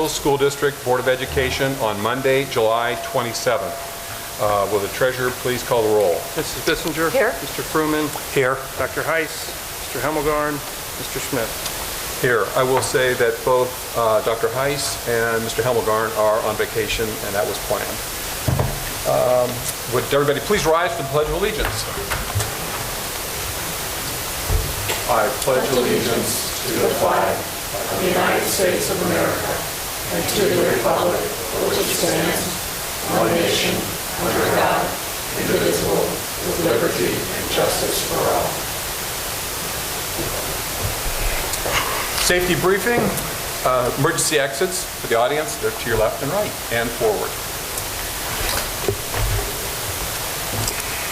School District Board of Education on Monday, July 27th. Will the treasurer please call the roll? Mrs. Bissinger. Here. Mr. Fruman. Here. Dr. Heiss. Mr. Hemmelgarn. Mr. Smith. Here. I will say that both Dr. Heiss and Mr. Hemmelgarn are on vacation, and that was planned. Would everybody please rise for the Pledge of Allegiance? I pledge allegiance to the flag of the United States of America and to the republic for which it stands, one nation, under God, indivisible, with liberty and justice for all. Safety briefing, emergency exits for the audience. They're to your left and right and forward.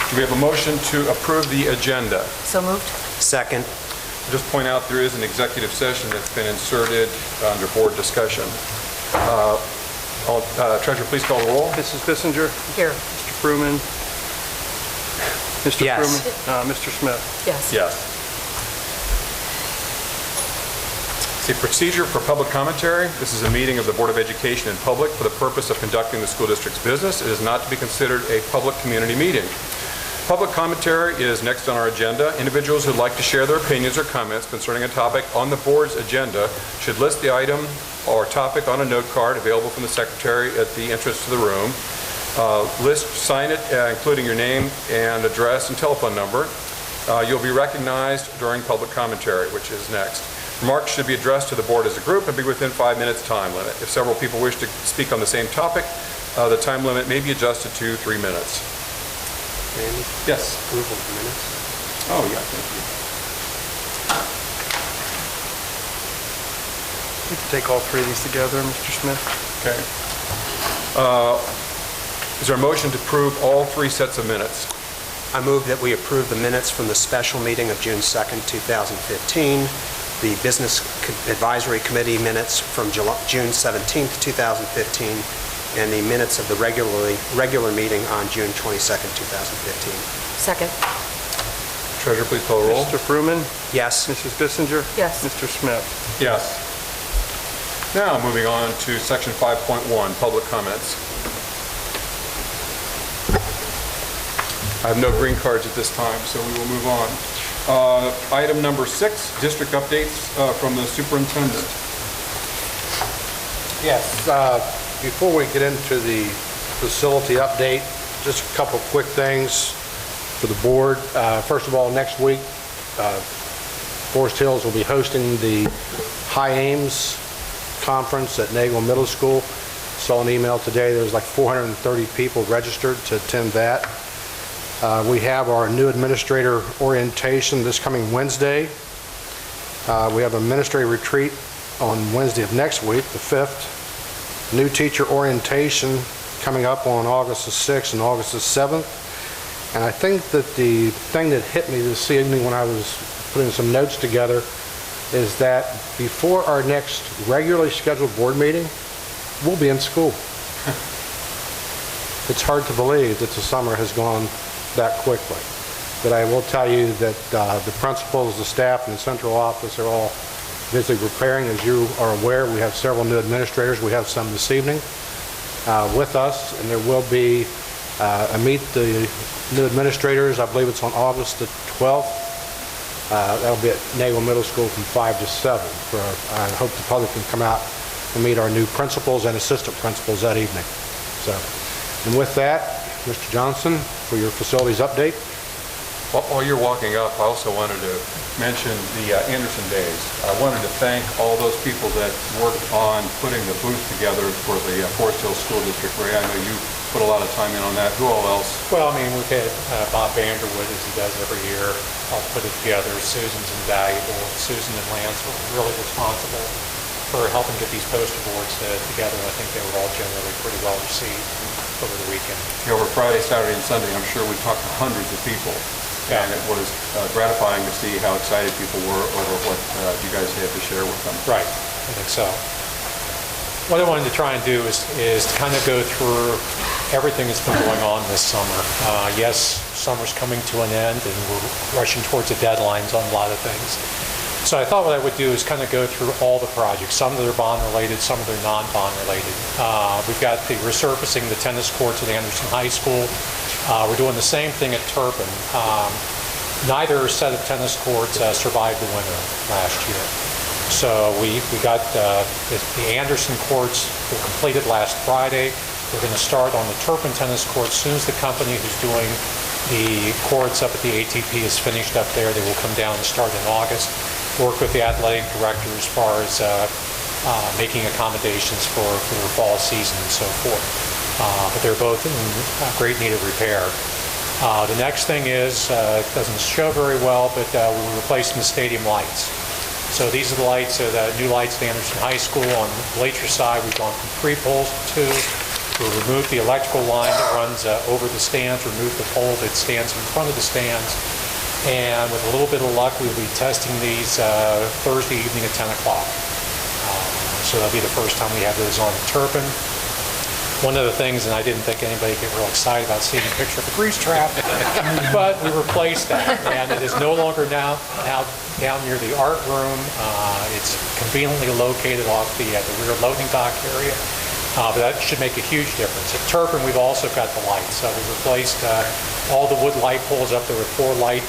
Do we have a motion to approve the agenda? So moved. Second. Just point out there is an executive session that's been inserted under board discussion. Treasurer, please call the roll. Mrs. Bissinger. Here. Mr. Fruman. Mr. Yes. Fruman. Mr. Smith. Yes. Yes. See, procedure for public commentary. This is a meeting of the Board of Education in public for the purpose of conducting the school district's business. It is not to be considered a public community meeting. Public commentary is next on our agenda. Individuals who'd like to share their opinions or comments concerning a topic on the board's agenda should list the item or topic on a note card available from the secretary at the entrance to the room. Sign it, including your name and address and telephone number. You'll be recognized during public commentary, which is next. Remarks should be addressed to the board as a group and be within 5 minutes time limit. If several people wish to speak on the same topic, the time limit may be adjusted to 3 minutes. Randy? Yes. Approval of the minutes. Oh, yeah, thank you. We can take all three of these together, Mr. Smith. Okay. Is there a motion to approve all three sets of minutes? I move that we approve the minutes from the special meeting of June 2nd, 2015, the Business Advisory Committee minutes from June 17th, 2015, and the minutes of the regular meeting on June 22nd, 2015. Second. Treasurer, please call the roll. Mr. Fruman. Yes. Mrs. Bissinger. Yes. Mr. Smith. Yes. Now, moving on to section 5.1, public comments. I have no green cards at this time, so we will move on. Item number 6, district updates from the superintendent. Yes. Before we get into the facility update, just a couple quick things for the board. First of all, next week, Forest Hills will be hosting the High Ames Conference at Nagle Middle School. Saw an email today, there's like 430 people registered to attend that. We have our new administrator orientation this coming Wednesday. We have an administrative retreat on Wednesday of next week, the 5th. New teacher orientation coming up on August the 6th and August the 7th. And I think that the thing that hit me this evening when I was putting some notes together is that before our next regularly scheduled board meeting, we'll be in school. It's hard to believe that the summer has gone that quickly. But I will tell you that the principals, the staff, and the central office are all busy preparing. As you are aware, we have several new administrators. We have some this evening with us, and there will be a meet the new administrators. I believe it's on August the 12th. That'll be at Nagle Middle School from 5 to 7. I hope the public can come out and meet our new principals and assistant principals that evening. And with that, Mr. Johnson, for your facilities update. While you're walking up, I also wanted to mention the Anderson Days. I wanted to thank all those people that worked on putting the booth together for the Forest Hills School District. Ray, I know you put a lot of time in on that. Who all else? Well, I mean, we've had Bob Vanderwood, as he does every year, help put it together. Susan's invaluable. Susan and Lance were really responsible for helping get these poster boards together. I think they were all generally pretty well received over the weekend. Over Friday, Saturday, and Sunday, I'm sure we talked to hundreds of people. Yeah. And it was gratifying to see how excited people were over what you guys had to share with them. Right, I think so. What I wanted to try and do is to kind of go through everything that's been going on this summer. Yes, summer's coming to an end and we're rushing towards the deadlines on a lot of things. So I thought what I would do is kind of go through all the projects, some that are bond-related, some that are non-bond-related. We've got the resurfacing the tennis courts at Anderson High School. We're doing the same thing at Turpin. Neither set of tennis courts survived the winter last year. So we got the Anderson courts were completed last Friday. We're going to start on the Turpin tennis courts. As soon as the company who's doing the courts up at the ATP is finished up there, they will come down and start in August. Work with the athletic director as far as making accommodations for their fall season and so forth. But they're both in great need of repair. The next thing is, it doesn't show very well, but we're replacing the stadium lights. So these are the lights, the new lights at Anderson High School. On the bleacher side, we've gone from 3 poles to 2. We removed the electrical line that runs over the stands, removed the pole that stands in front of the stands, and with a little bit of luck, we'll be testing these Thursday evening at 10 o'clock. So that'll be the first time we have those on Turpin. One of the things, and I didn't think anybody would get real excited about seeing a picture of a grease trap, but we replaced that, and it is no longer now down near the art room. It's conveniently located off the rear loading dock area. But that should make a huge difference. At Turpin, we've also got the lights. So we replaced all the wood light poles up there with 4 lights,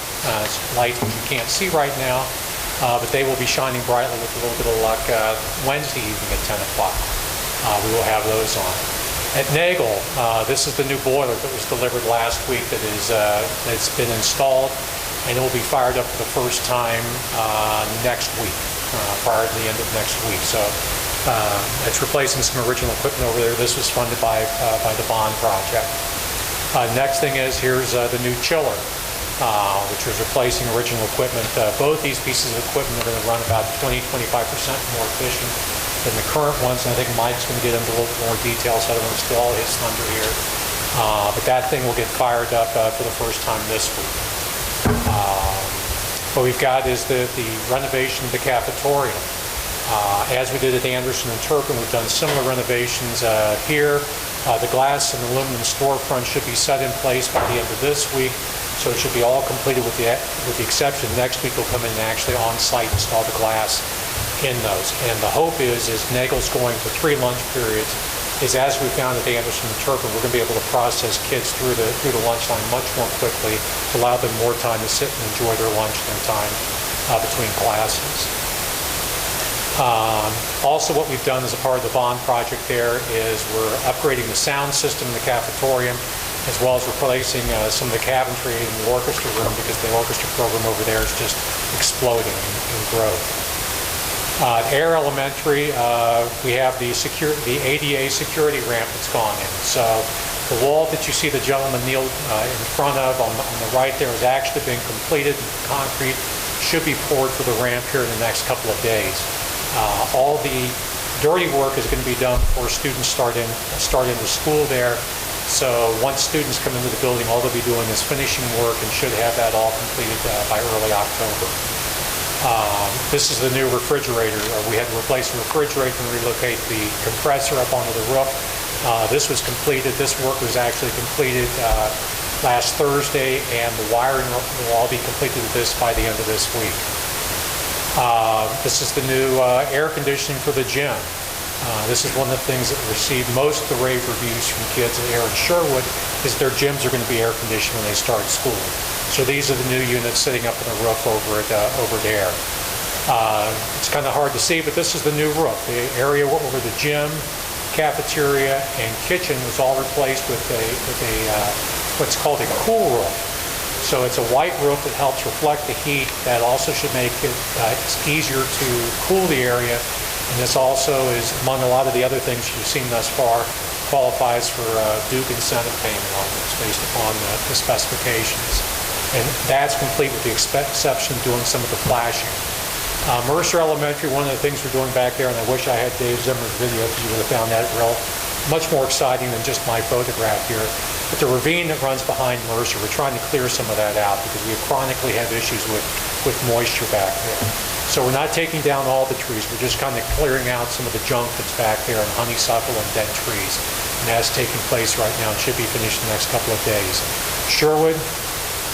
which you can't see right now, but they will be shining brightly with a little bit of luck Wednesday evening at 10 o'clock. We will have those on. At Nagel, this is the new boiler that was delivered last week that's been installed, and it will be fired up for the first time next week, prior to the end of next week. So it's replacing some original equipment over there. This was funded by the bond project. Next thing is, here's the new chiller, which was replacing original equipment. Both these pieces of equipment are going to run about 20-25% more efficient than the current ones, and I think Mike's going to get into a little bit more detail, so I don't want to steal all his thunder here. But that thing will get fired up for the first time this week. What we've got is the renovation of the cafetorium. As we did at Anderson and Turpin, we've done similar renovations here. The glass and aluminum storefront should be set in place by the end of this week, so it should be all completed with the exception next week we'll come in and actually on-site install the glass in those. And the hope is Nagel's going for 3 lunch periods, is as we found at Anderson and Turpin, we're going to be able to process kids through the lunch line much more quickly to allow them more time to sit and enjoy their lunch time between classes. Also, what we've done as a part of the bond project there is we're upgrading the sound system in the cafetorium, as well as replacing some of the cabinetry in the orchestra room, because the orchestra program over there is just exploding in growth. At Air Elementary, we have the ADA security ramp that's gone in. So the wall that you see the gentleman kneel in front of on the right there has actually been completed. Concrete should be poured for the ramp here in the next couple of days. All the dirty work is going to be done before students start into school there. So once students come into the building, all they'll be doing is finishing work and should have that all completed by early October. This is the new refrigerator. We had to replace the refrigerator and relocate the compressor up onto the roof. This was completed. This work was actually completed last Thursday, and the wiring will all be completed with this by the end of this week. This is the new air conditioning for the gym. This is one of the things that received most of the rave reviews from kids at Air and Sherwood, is their gyms are going to be air conditioned when they start school. So these are the new units sitting up on the roof over there. It's kind of hard to see, but this is the new roof. The area over the gym, cafeteria, and kitchen was all replaced with what's called a cool roof. So it's a white roof that helps reflect the heat. That also should make it easier to cool the area. And this also is, among a lot of the other things you've seen thus far, qualifies for Duke incentive payment on this based upon the specifications. And that's complete with the exception of doing some of the flashing. Mercer Elementary, one of the things we're doing back there, and I wish I had Dave Zimmer's video because you would have found that much more exciting than just my photograph here. But the ravine that runs behind Mercer, we're trying to clear some of that out because we chronically have issues with moisture back there. So we're not taking down all the trees, we're just kind of clearing out some of the junk that's back there and honeysuckle and dead trees. And that's taking place right now and should be finished in the next couple of days. Sherwood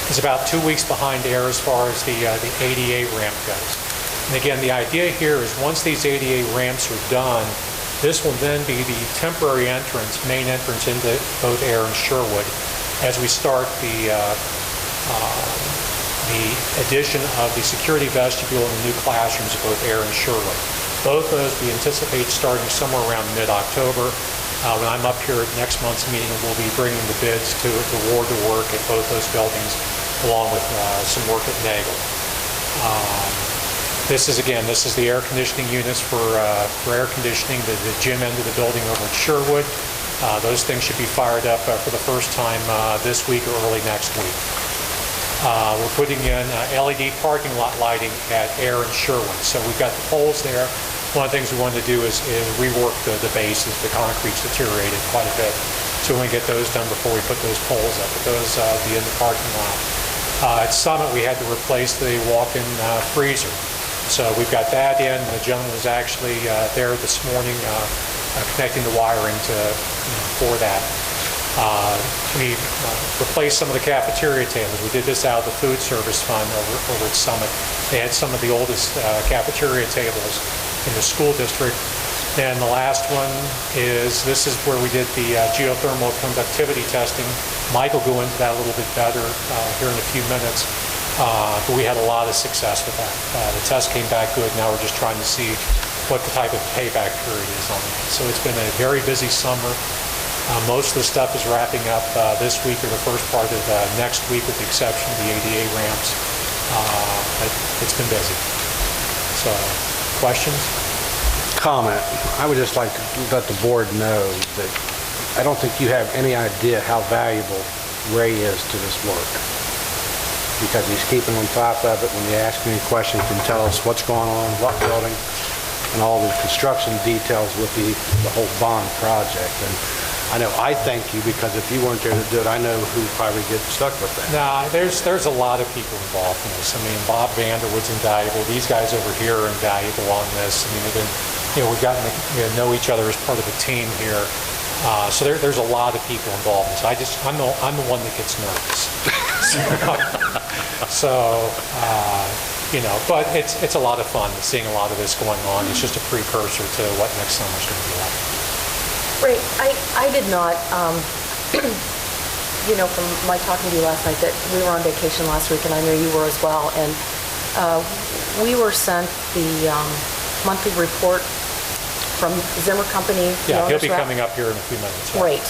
is about 2 weeks behind Air as far as the ADA ramp goes. And again, the idea here is once these ADA ramps are done, this will then be the temporary entrance, main entrance into both Air and Sherwood as we start the addition of the security vestibule and the new classrooms at both Air and Sherwood. Both those we anticipate starting somewhere around mid-October. When I'm up here at next month's meeting, we'll be bringing the bids to award the work at both those buildings, along with some work at Nagel. This is the air conditioning units for air conditioning, the gym end of the building over at Sherwood. Those things should be fired up for the first time this week or early next week. We're putting in LED parking lot lighting at Air and Sherwood. So we've got the poles there. One of the things we wanted to do is rework the bases. The concrete's deteriorated quite a bit. So we want to get those done before we put those poles up. But those will be in the parking lot. At Summit, we had to replace the walk-in freezer. So we've got that in. The gentleman was actually there this morning connecting the wiring for that. We replaced some of the cafeteria tables. We did this out of the food service fund over at Summit. They had some of the oldest cafeteria tables in the school district. And the last one is, this is where we did the geothermal conductivity testing. Mike will go into that a little bit better here in a few minutes. But we had a lot of success with that. The test came back good. Now we're just trying to see what the type of payback period is on that. So it's been a very busy summer. Most of the stuff is wrapping up this week or the first part of next week, with the exception of the ADA ramps. But it's been busy. So, questions? Comment. I would just like to let the board know that I don't think you have any idea how valuable Ray is to this work, because he's keeping on top of it. When you ask him any questions, he can tell us what's going on, what building, and all the construction details with the whole bond project. And I know I thank you, because if you weren't there to do it, I know who'd probably get stuck with that. Nah, there's a lot of people involved in this. I mean, Bob Vanderwood's invaluable. These guys over here are invaluable on this. I mean, they've been, we've gotten to know each other as part of a team here. So there's a lot of people involved in this. I'm the one that gets nervous. But it's a lot of fun seeing a lot of this going on. It's just a precursor to what next summer's going to be like. Ray, I did not, from my talking to you last night, that we were on vacation last week, and I know you were as well, and we were sent the monthly report from Zimmer Company. Yeah, he'll be coming up here in a few minutes. Yeah. Great.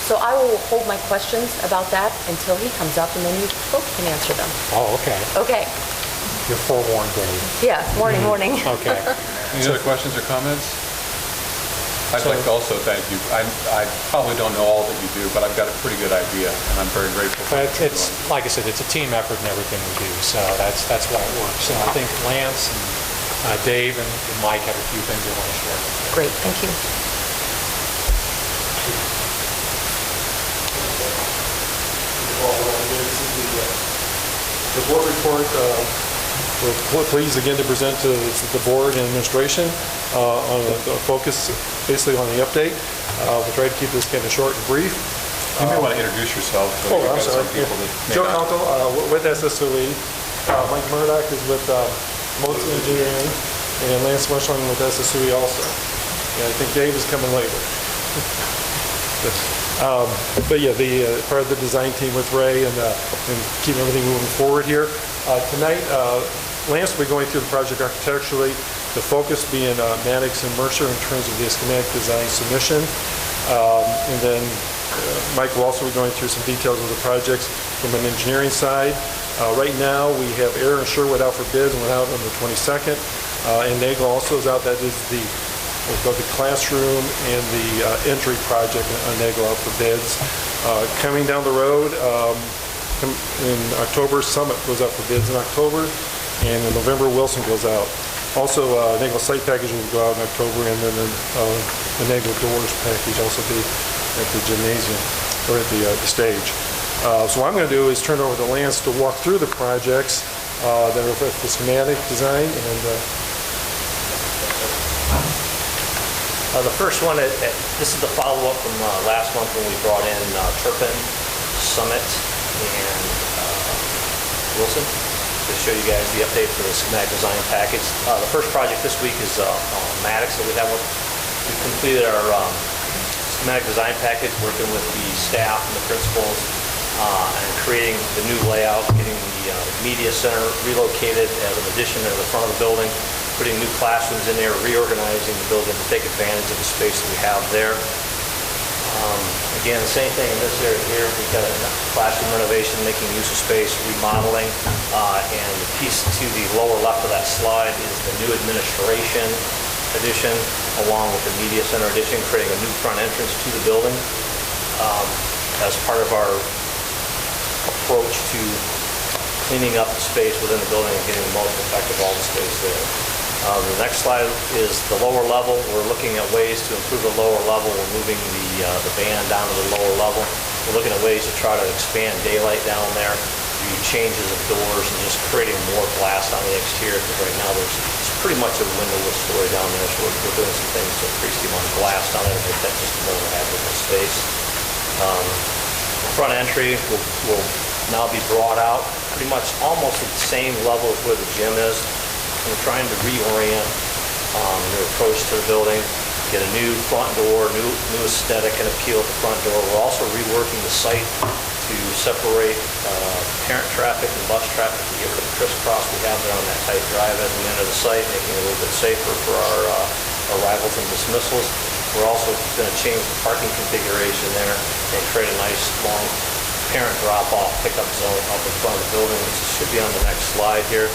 So I will hold my questions about that until he comes up, and then you both can answer them. Oh, okay. Okay. You're forewarned, Dave. Yeah, morning. Okay. Any other questions or comments? I'd like to also thank you. I probably don't know all that you do, but I've got a pretty good idea, and I'm very grateful for what you're It's doing. like I said, it's a team effort in everything we do, so that's why it works. And I think Lance and Dave and Mike have a few things they want to share. Great, thank you. The board report, we're pleased again to present to the board and administration on a focus basically on the update. We'll try to keep this kind of short and brief. You may want to introduce yourself. So I'm we've got sorry. some people that may Joe not- Conto with SSOE. Mike Murdoch is with Motes Engineering, and Lance Marshall with SSOE also. And I think Dave is coming later. But yeah, the part of the design team with Ray and keep everything moving forward here. Tonight, Lance will be going through the project architecturally, the focus being Maddox and Mercer in terms of the schematic design submission. And then Mike will also be going through some details of the projects from an engineering side. Right now, we have Air and Sherwood out for bids, and went out on the 22nd. And Nagel also is out. That is both the classroom and the entry project on Nagel out for bids. Coming down the road, in October, Summit goes out for bids in October, and in November, Wilson goes out. Also, Nagel site package will go out in October, and then the Nagel doors package also be at the gymnasium, or at the stage. So what I'm going to do is turn it over to Lance to walk through the projects that are with the schematic design. And the first one, this is the follow-up from last month when we brought in Turpin, Summit, and Wilson. to show you guys the update for the schematic design package. The first project this week is Maddox. So we completed our schematic design package, working with the staff and the principals, and creating the new layout, getting the media center relocated as an addition to the front of the building, putting new classrooms in there, reorganizing the building to take advantage of the space that we have there. Again, the same thing in this area here. We've got a classroom renovation, making use of space, remodeling, and the piece to the lower left of that slide is the new administration addition, along with the media center addition, creating a new front entrance to the building as part of our approach to cleaning up the space within the building and getting the most effective all the space there. The next slide is the lower level. We're looking at ways to improve the lower level. We're moving the band down to the lower level. We're looking at ways to try to expand daylight down there, do changes of doors, and just creating more glass on the exterior, because right now it's pretty much a windowless story down there, so we're doing some things to increase the amount of glass down there to make that just a more habitable space. Front entry will now be brought out pretty much almost at the same level as where the gym is. We're trying to reorient the approach to the building, get a new front door, new aesthetic and appeal at the front door. We're also reworking the site to separate parent traffic and bus traffic to get rid of the crisscross we have there on that tight drive as we enter the site, making it a little bit safer for our arrivals and dismissals. We're also going to change the parking configuration there and create a nice long parent drop-off pickup zone up in front of the building, which should be on the next slide here.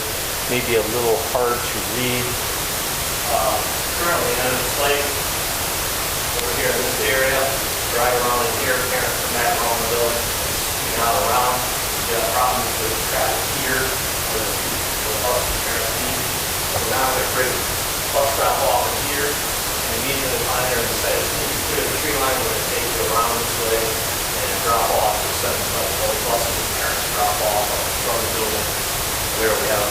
Maybe a little hard to read. Currently on the site, over here in this area, drive around in here, parents come back around the building, now around. You have problems with traffic here, where the bus and parents meet. So now I'm going to create a bus drop off here, and immediately on there and say, as soon as you clear the tree line, we're going to take you around this way and drop off to the center site. All the buses and parents drop off from the building, where we have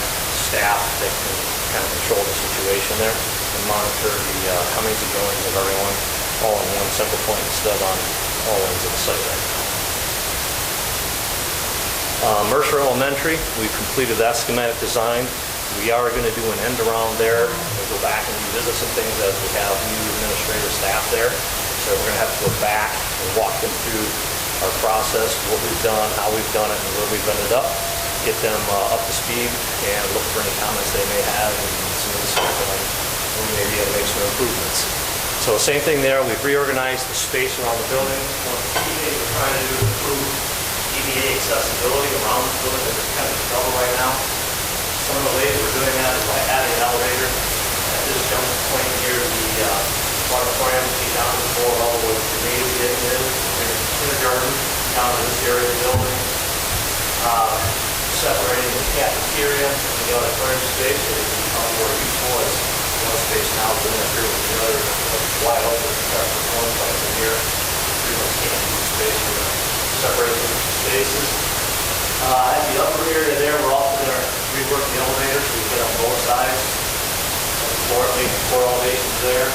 staff that can kind of control the situation there and monitor the comings and goings of everyone all in one central point instead of on all ends of the site right now. Mercer Elementary, we've completed that schematic design. We are going to do an end around there. We'll go back and revisit some things as we have new administrative staff there. So we're going to have to go back and walk them through our process, what we've done, how we've done it, and where we've ended up. Get them up to speed and look for any comments they may have and some insight on where we may be able to make some improvements. So same thing there, we've reorganized the space around the building. One of the key things we're trying to do is improve ADA accessibility around the building that is kind of trouble right now. Some of the ways we're doing that is by adding an elevator. At this jump point here, the auditorium will be down to the floor level where the gymnasium is, there's kindergarten down to this area of the building. Separating the cafeteria and the auditorium space, so it can become more useful as one space now is interfered with the other. Wide open, start with one place in here. Pretty much can't use space for separating the spaces. At the upper area there, we're also going to rework the elevators so we get on both sides. Four elevations there.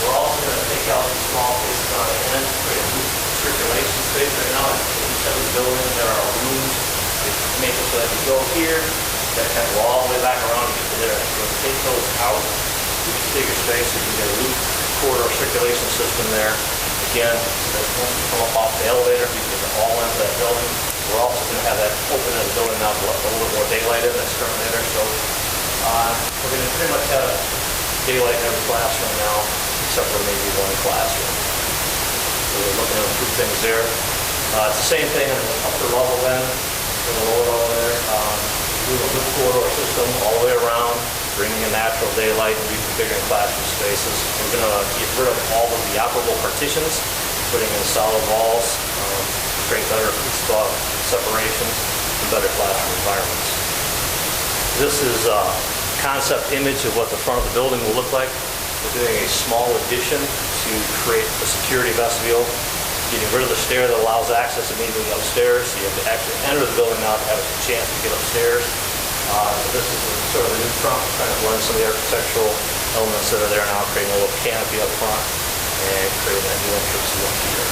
We're also going to take out some small spaces on the end, create a new circulation space right now. In each of the buildings, there are rooms. Make it so that you go here, you got to kind of go all the way back around to get to there. So take those out, use bigger space, so you can get a loop corridor circulation system there. Again, so that once you come up off the elevator, you can get all into that building. We're also going to have that open in the building now to let a little bit more daylight in that's currently there. So we're going to pretty much have daylight in every classroom now, except for maybe one classroom. So we're looking to improve things there. It's the same thing in the upper level then. For the lower level there, doing a loop corridor system all the way around, bringing in natural daylight and reconfiguring classroom spaces. We're going to get rid of all of the operable partitions, putting in solid walls, create better spot separations and better classroom environments. This is a concept image of what the front of the building will look like. We're doing a small addition to create a security vestibule, getting rid of the stair that allows access immediately upstairs. So you have to actually enter the building now to have a chance to get upstairs. This is sort of the new front, trying to blend some of the architectural elements that are there now, creating a little canopy up front and creating that new entrance look here.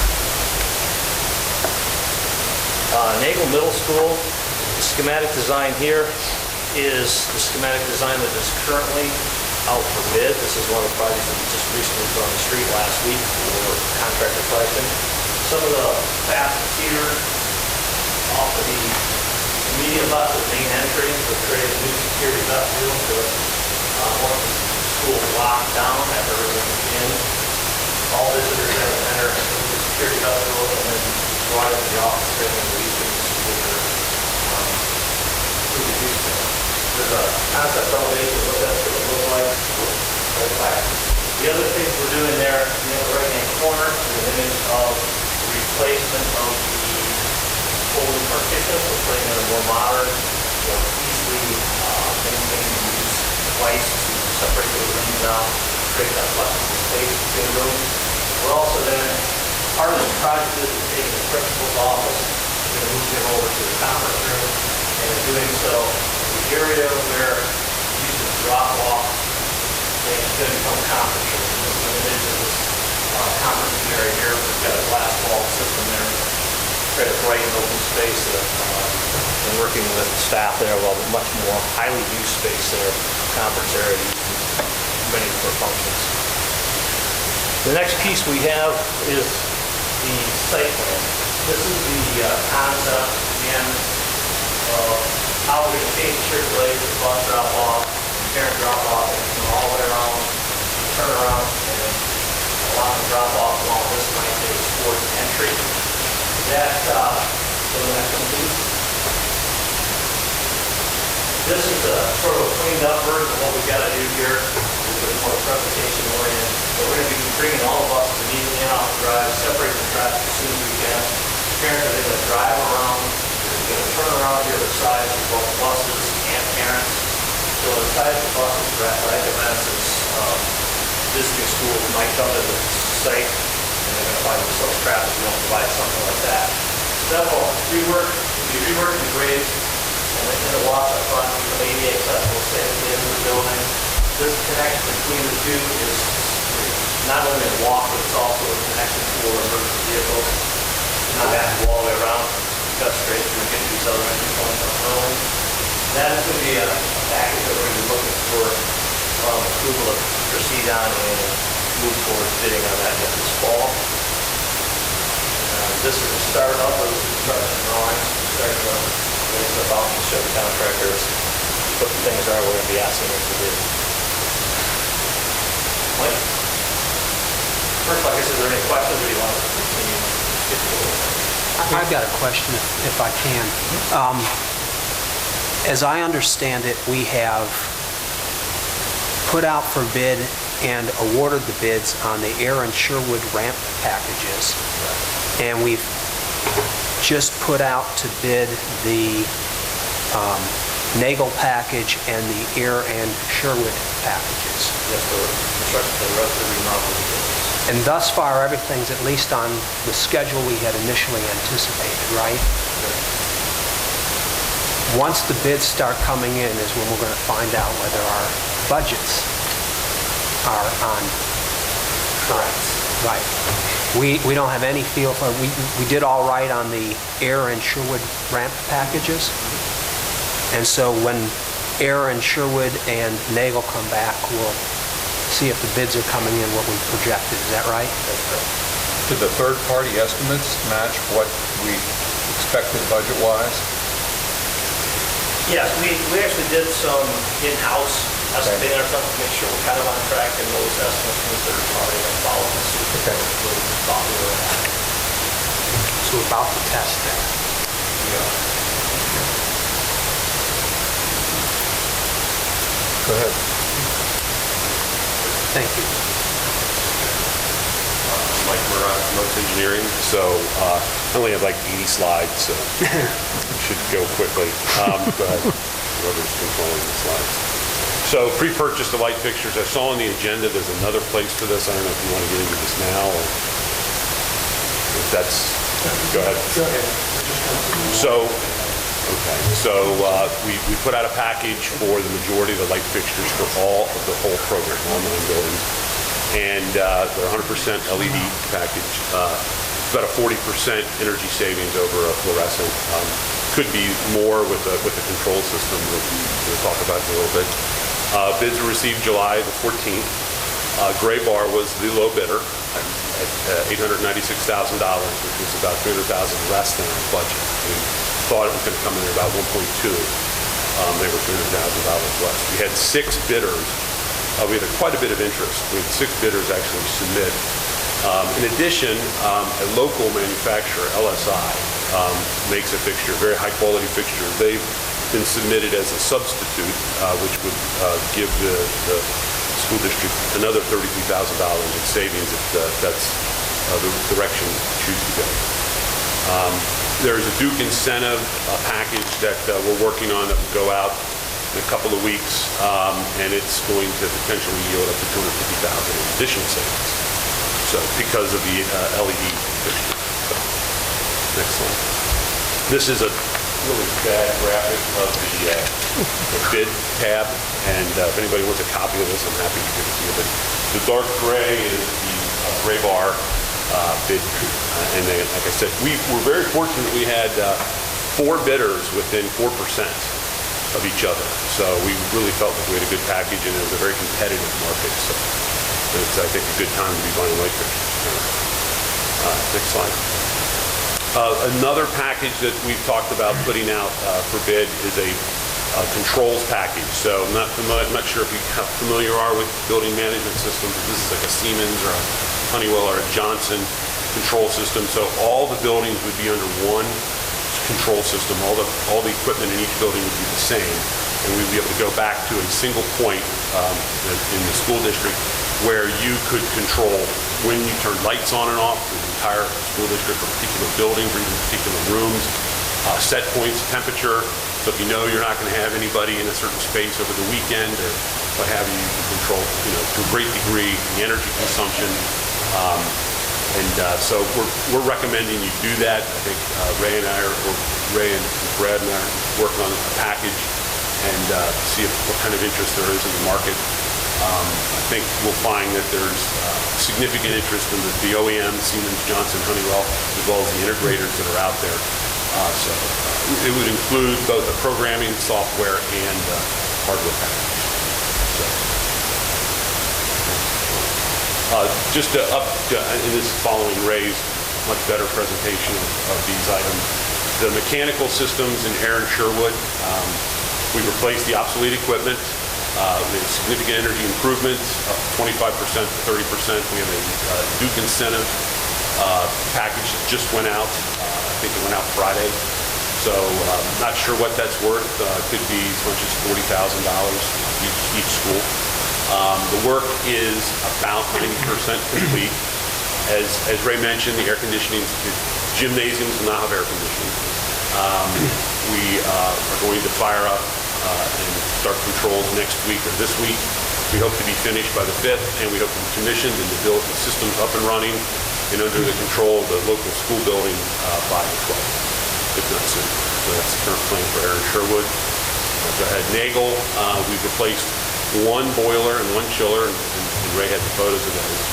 Nagle Middle School, the schematic design here is the schematic design that is currently out for bid. This is one of the projects that we just recently put on the street last week for contractor pricing. Some of the facets here off of the median bus, the main entry, we're creating a new security vestibule to once the school is locked down after everyone's in. All visitors have to enter into the security vestibule and then go out of the office and then leave the school here. There's a concept elevation of what that's going to look like. The other things we're doing there in the right-hand corner is an image of the replacement of the folding partitions. We're putting in a more modern, more easily maintained use device to separate those rooms out, create that flexible space between the rooms. We're also then, part of this project is taking the principal's office, we're going to move him over to the conference room, and in doing so, the area where using drop-off, it's going to become conference room. This is an image of this conference area here. We've got a glass wall system there, create a bright and open space that and working with staff there, well, much more highly used space there, conference area used in many different functions. The next piece we have is the site plan. This is the concept, again, of how we're going to change the circulation, the bus drop-off, parent drop-off, and come all the way around, turn around, and allow them to drop off along this line here towards the entry. That, so the next one, please. This is a sort of a cleaned up version of what we've got to do here. It's a bit more presentation oriented. But we're going to be bringing all the buses immediately in off the drive, separate the traffic as soon as we can. Parents are going to drive around. They're going to turn around here to the sides of both buses and parents. So the sides of the buses for athletic events is visiting schools might come to the site and they're going to find themselves trapped if we don't provide something like that. So that will be reworked and graded. And in the walk up front, we ADA accessible stay at the end of the building. This connection between the two is not only a walk, but it's also a connection for emergency vehicles. Not have to go all the way around, cut straight through and get to these other entry points up early. That is going to be a package that we're going to be looking for approval to proceed on and move towards bidding on that yet this fall. This is a startup of the construction drawings. Starting to lay stuff out and show the contractors what the things are we're going to be asking them to do. Mike? First, I guess, is there any questions or do you want to continue? I've got a question if I can. As I understand it, we have put out for bid and awarded the bids on the Air and Sherwood ramp packages. And we've just put out to bid the Nagel package and the Air and Sherwood packages. Yes, the construction, the rest of the remodeling business. And thus far, everything's at least on the schedule we had initially anticipated, right? Once the bids start coming in is when we're going to find out whether our budgets are on. Correct. Right. We don't have any feel for, we did all right on the Air and Sherwood ramp packages. And so when Air and Sherwood and Nagel come back, we'll see if the bids are coming in what we projected. Is that right? That's correct. Did the third-party estimates match what we expected budget-wise? Yes, we actually did some in-house estimating ourselves to make sure we're kind of on track and those estimates from the third party and follow the suit. Okay. Where we thought we were at. So we're about to test that. Go ahead. Thank you. Mike Murat, Motes Engineering. So I only have like 80 slides, so should go quickly. Go ahead, whoever's controlling the slides. So pre-purchase the light fixtures. I saw on the agenda there's another place for this. I don't know if you want to get into this now or if that's, go ahead. So, okay, so we put out a package for the majority of the light fixtures for all of the whole program, all 9 buildings. And they're 100% LED package. It's about a 40% energy savings over a fluorescent. could be more with the control system that we'll talk about in a little bit. Bids were received July the 14th. Gray Bar was the low bidder at $896,000, which was about $300,000 less than our budget. We thought it was going to come in at about 1.2. They were $300,000 less. We had 6 bidders. We had quite a bit of interest. We had 6 bidders actually submit. In addition, a local manufacturer, LSI, makes a fixture, very high-quality fixture. They've been submitted as a substitute, which would give the school district another $33,000 in savings if that's the direction you choose to go. There's a Duke incentive package that we're working on that will go out in a couple of weeks, and it's going to potentially yield up to $250,000 in additional savings. So because of the LED fixture. So, next slide. This is a really bad graphic of the bid tab, and if anybody wants a copy of this, I'm happy to give it to you. But the dark gray is the Gray Bar bid, and then, like I said, we were very fortunate. We had 4 bidders within 4% of each other, so we really felt like we had a good package, and it was a very competitive market. So it's, I think, a good time to be buying light fixtures. Next slide. Another package that we've talked about putting out for bid is a controls package. So I'm not sure if how familiar are with building management systems. This is like a Siemens or a Honeywell or a Johnson control system. So all the buildings would be under one control system. All the equipment in each building would be the same, and we'd be able to go back to a single point in the school district where you could control when you turn lights on and off for the entire school district or particular buildings or even particular rooms, set points, temperature. So if you know you're not going to have anybody in a certain space over the weekend or what have you, you can control, to a great degree the energy consumption. So we're recommending you do that. I think Ray and Brad and I are working on a package and see what kind of interest there is in the market. I think we'll find that there's significant interest in the OEM, Siemens, Johnson, Honeywell, as well as the integrators that are out there. So it would include both the programming software and hardware package. Just and this is following Ray's much better presentation of these items. The mechanical systems in Aaron Sherwood, we replaced the obsolete equipment. We have significant energy improvements, up 25% to 30%. We have a Duke incentive package that just went out. I think it went out Friday. So not sure what that's worth. Could be as much as $40,000 each school. The work is about 90% complete. As Ray mentioned, the air conditioning, the gymnasiums will not have air conditioning. We are going to fire up and start controls next week or this week. We hope to be finished by the 5th, and we hope to be commissioned and to build the systems up and running and under the control of the local school building by the 12th, if not sooner. So that's the current plan for Aaron Sherwood. Go ahead. Nagel, we've replaced 1 boiler and 1 chiller, and Ray had the photos of those.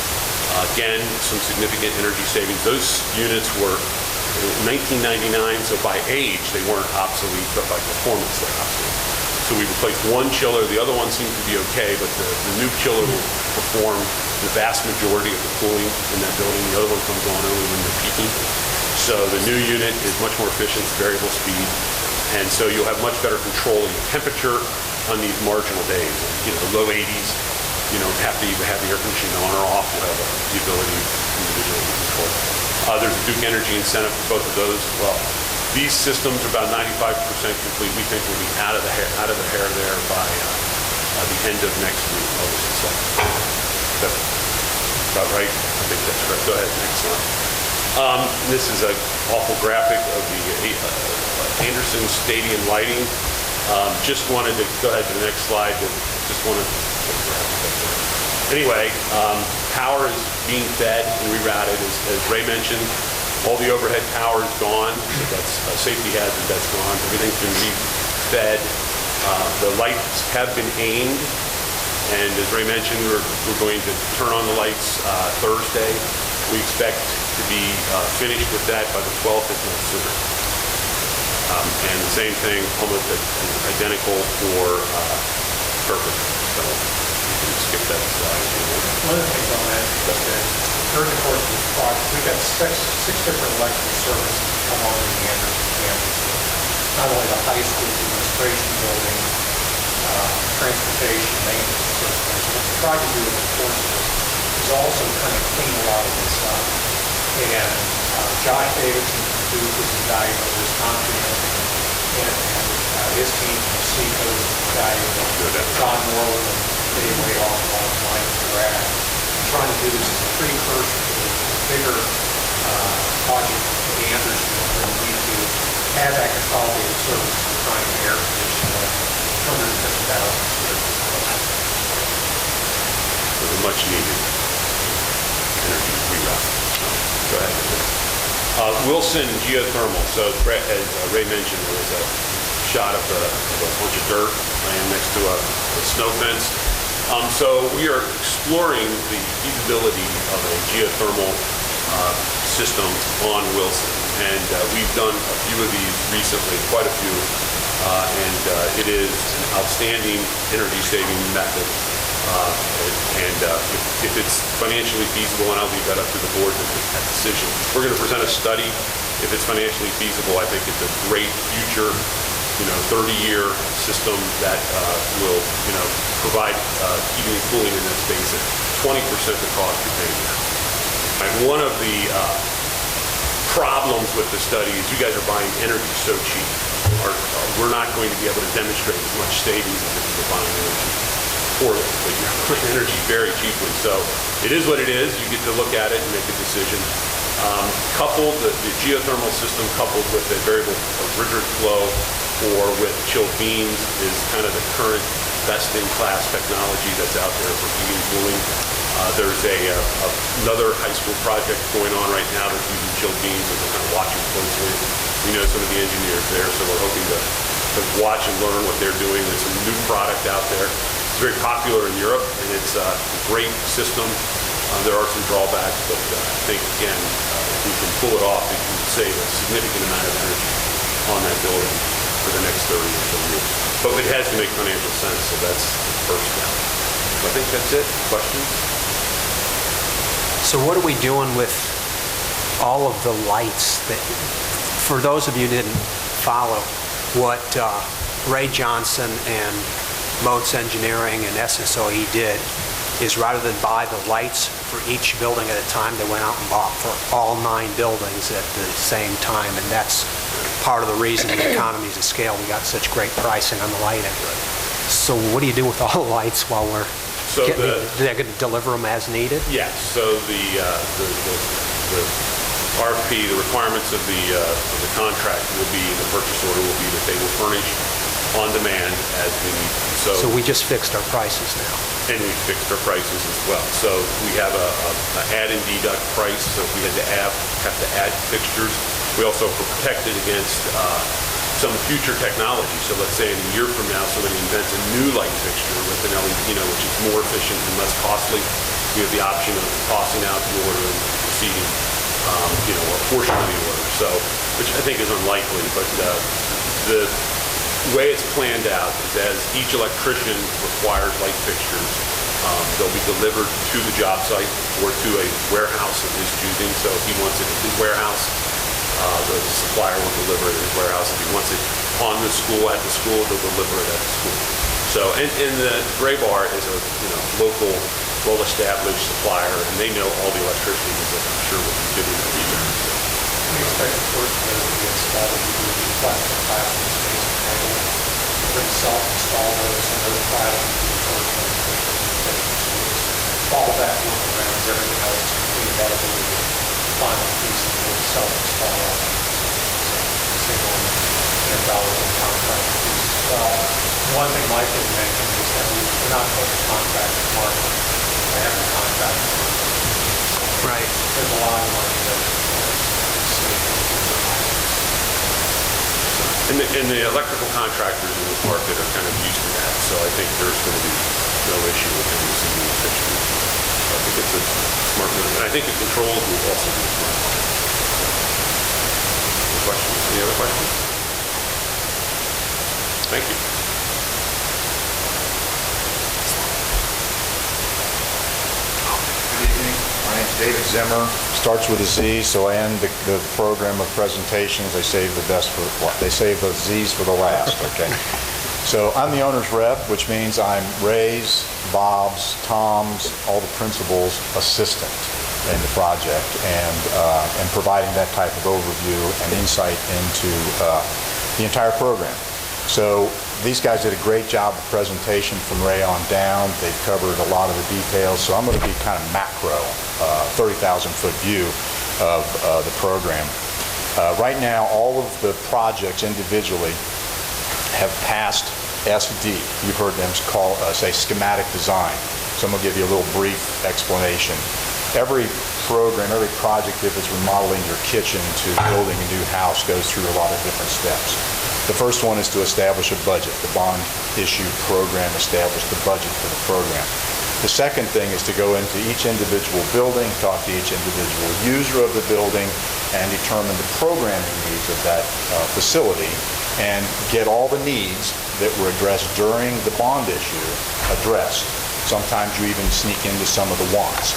Again, some significant energy savings. Those units were 1999, so by age they weren't obsolete, but by performance they're obsolete. So we replaced 1 chiller. The other one seems to be okay, but the new chiller will perform the vast majority of the cooling in that building. The other one comes on only when they're peaking. So the new unit is much more efficient, it's variable speed, and so you'll have much better control of your temperature on these marginal days. The low 80s, you don't have to even have the air conditioning on or off. You'll have the ability to individually control. There's a Duke Energy incentive for both of those as well. These systems are about 95% complete. We think we'll be out of the hair there by the end of next week, August 2nd. So, about right? I think that's correct. Go ahead, next slide. This is an awful graphic of the Anderson Stadium lighting. Just wanted to go ahead to the next slide. Anyway, power is being fed and rerouted, as Ray mentioned. All the overhead power is gone, so that's a safety hazard, that's gone. Everything's been re-fed. The lights have been aimed, and as Ray mentioned, we're going to turn on the lights Thursday. We expect to be finished with that by the 12th, if not sooner. And the same thing, almost identical for Kirkland. So you can skip that slide if you want. One of the things I'll mention is that during the course of this project, we've got six different electrical services that come on in the Anderson campus. Not only the high school, the administration building, transportation, maintenance systems. What we try to do in the course of this is also kind of clean a lot of this up. And Josh Davidson from Duke is invaluable, Wisconsin, and his team from Seco is invaluable. John Moreland and Dave Wayhoff along the line of Iraq. Trying to do this as a precursor to the bigger project at the Anderson where we need to have that consolidated service. We're trying to air condition 250,000 square feet. So the much needed energy reroute. Go ahead. Wilson Geothermal. So as Ray mentioned, there was a shot of a bunch of dirt laying next to a snow fence. So we are exploring the feasibility of a geothermal system on Wilson. And we've done a few of these recently, quite a few. And it is an outstanding energy-saving method. If it's financially feasible, and I'll leave that up to the board to make that decision. We're going to present a study. If it's financially feasible, I think it's a great future, 30-year system that will, provide heating and cooling in that space at 20% the cost you're paying now. Right, one of the problems with the study is you guys are buying energy so cheap. We're not going to be able to demonstrate as much savings as if you were buying energy poorly, but you're buying energy very cheaply. So it is what it is. You get to look at it and make a decision. The geothermal system coupled with a variable refrigerant flow or with chilled beams is kind of the current best-in-class technology that's out there for heating and cooling. There's another high school project going on right now that's using chilled beams, and we're kind of watching closely. We know some of the engineers there, so we're hoping to watch and learn what they're doing. There's some new product out there. It's very popular in Europe, and it's a great system. There are some drawbacks, but I think, again, if we can pull it off, we can save a significant amount of energy on that building for the next 30 or so years. But it has to make financial sense, so that's the first step. So I think that's it. Questions? So what are we doing with all of the lights that, for those of you who didn't follow, what Ray Johnson and Motes Engineering and SSOE did is rather than buy the lights for each building at a time, they went out and bought for all 9 buildings at the same time, and that's part of the reason the economies of scale, we got such great pricing on the lighting. So what do you do with all the lights while we're they're going to deliver them as needed? Yes. So the RFP, the requirements of the contract will be, the purchase order will be that they will furnish on demand as we need. So we just fixed our prices now. And we fixed our prices as well. So we have a add and deduct price. So if we had to have to add fixtures, we also are protected against some future technology. So let's say in a year from now, somebody invents a new light fixture with an LED, which is more efficient and less costly. We have the option of tossing out the order and receiving, a portion of the order. So, which I think is unlikely, but the way it's planned out is as each electrician requires light fixtures, they'll be delivered to the job site or to a warehouse of his choosing. So if he wants it at his warehouse, the supplier will deliver it at his warehouse. If he wants it at the school, they'll deliver it at the school. So, and the Gray Bar is a local, well-established supplier, and they know all the electricians that I'm sure will be doing the region. We expect the first one to be installed in the plastic classroom space in Hayward. We're going to self-install those, and those classes will be the first ones to be all that workarounds, everything else is completed. That'll be the final piece of the self-install. Single $10 in contract fees as well. One thing Mike had mentioned is that we're not putting a contract with Marshall. They have a contract. Right. There's a lot of money that And the electrical contractors in this market are kind of used to that, so I think there's going to be no issue with them receiving the fixtures. I think it's a smart move, and I think the controls will also be smart. Questions? Any other questions? Thank you. Good evening. My name's David Zimmer. Starts with a Z, so I end the program of presentations. They save the best for they save the Z's for the last. Okay. So I'm the owner's rep, which means I'm Ray's, Bob's, Tom's, all the principals' assistant in the project, and providing that type of overview and insight into the entire program. So these guys did a great job of presentation from Ray on down. They've covered a lot of the details, so I'm going to be kind of macro, 30,000-foot view of the program. Right now, all of the projects individually have passed SD. You've heard them say schematic design. So I'm going to give you a little brief explanation. Every program, every project, if it's remodeling your kitchen to building a new house, goes through a lot of different steps. The first one is to establish a budget. The bond issue program established the budget for the program. The second thing is to go into each individual building, talk to each individual user of the building, and determine the programming needs of that facility, and get all the needs that were addressed during the bond issue addressed. Sometimes you even sneak into some of the wants.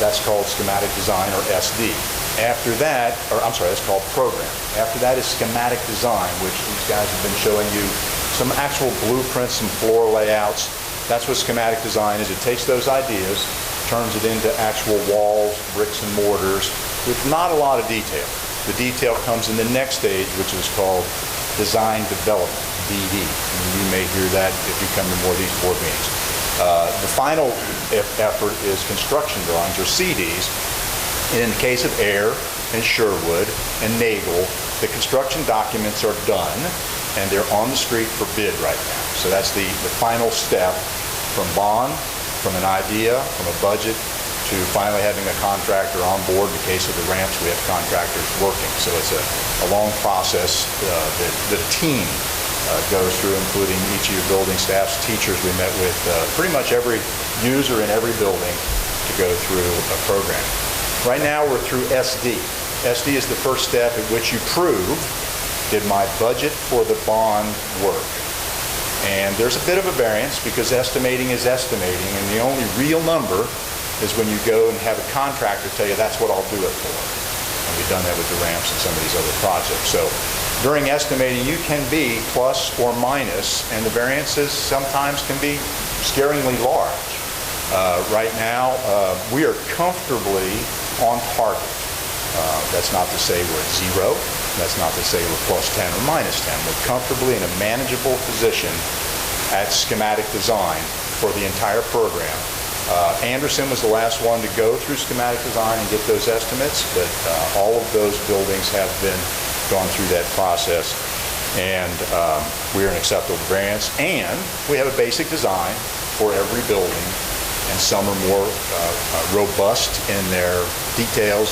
That's called schematic design, or SD. After that, that's called program. After that is schematic design, which these guys have been showing you some actual blueprints, some floor layouts. That's what schematic design is. It takes those ideas, turns it into actual walls, bricks and mortars, with not a lot of detail. The detail comes in the next stage, which is called design development, DD. And you may hear that if you come to more of these board meetings. The final effort is construction drawings, or CDs. And in the case of Ayer and Sherwood and Nagel, the construction documents are done and they're on the street for bid right now. So that's the final step from bond, from an idea, from a budget, to finally having a contractor on board. In the case of the ramps, we have contractors working. So it's a long process that the team goes through, including each of your building staffs, teachers. We met with pretty much every user in every building to go through a program. Right now, we're through SD. SD is the first step at which you prove, did my budget for the bond work? And there's a bit of a variance because estimating is estimating, and the only real number is when you go and have a contractor tell you that's what I'll do it for. And we've done that with the ramps and some of these other projects. So during estimating, you can be plus or minus, and the variances sometimes can be scaringly large. Right now, we are comfortably on target. That's not to say we're at zero. That's not to say we're plus 10 or minus 10. We're comfortably in a manageable position at schematic design for the entire program. Anderson was the last one to go through schematic design and get those estimates, but all of those buildings have been gone through that process, and we are an acceptable variance, and we have a basic design for every building, and some are more robust in their details.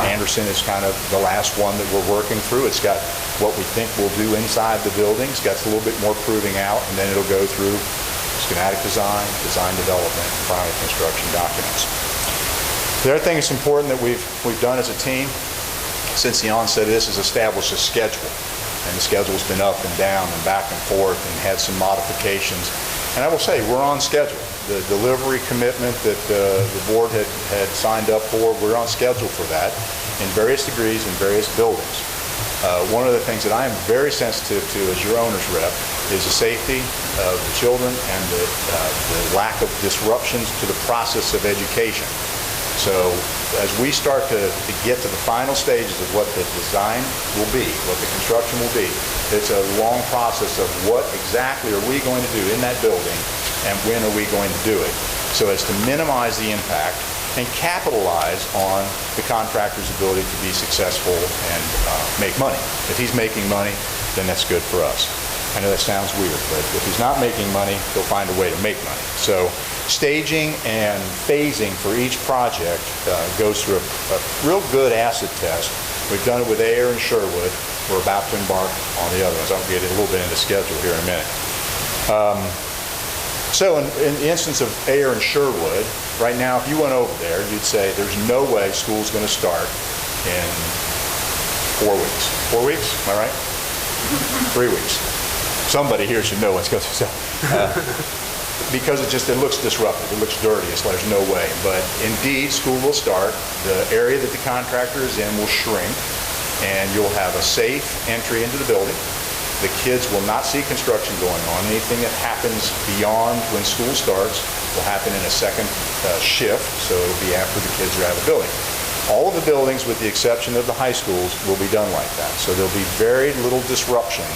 Anderson is kind of the last one that we're working through. It's got what we think we'll do inside the building. It's got a little bit more proving out, and then it'll go through schematic design, design development, and finally construction documents. The other thing that's important that we've done as a team since the onset of this is establish a schedule. And the schedule's been up and down and back and forth and had some modifications. And I will say, we're on schedule. The delivery commitment that the board had signed up for, we're on schedule for that in various degrees in various buildings. One of the things that I am very sensitive to as your owner's rep is the safety of the children and the lack of disruptions to the process of education. So as we start to get to the final stages of what the design will be, what the construction will be, it's a long process of what exactly are we going to do in that building and when are we going to do it, so as to minimize the impact and capitalize on the contractor's ability to be successful and make money. If he's making money, then that's good for us. I know that sounds weird, but if he's not making money, he'll find a way to make money. So staging and phasing for each project goes through a real good acid test. We've done it with Ayer and Sherwood. We're about to embark on the other ones. I'll get a little bit into schedule here in a minute. So in the instance of Ayer and Sherwood, right now, if you went over there, you'd say there's no way school's going to start in 4 weeks. 4 weeks? Am I right? 3 weeks. somebody here should know what's going on. Because it looks disruptive, it looks dirty, it's like there's no way. But indeed, school will start, the area that the contractor is in will shrink, and you'll have a safe entry into the building. The kids will not see construction going on. Anything that happens beyond when school starts will happen in a second shift, so it'll be after the kids are out of the building. All of the buildings, with the exception of the high schools, will be done like that. So there'll be very little disruption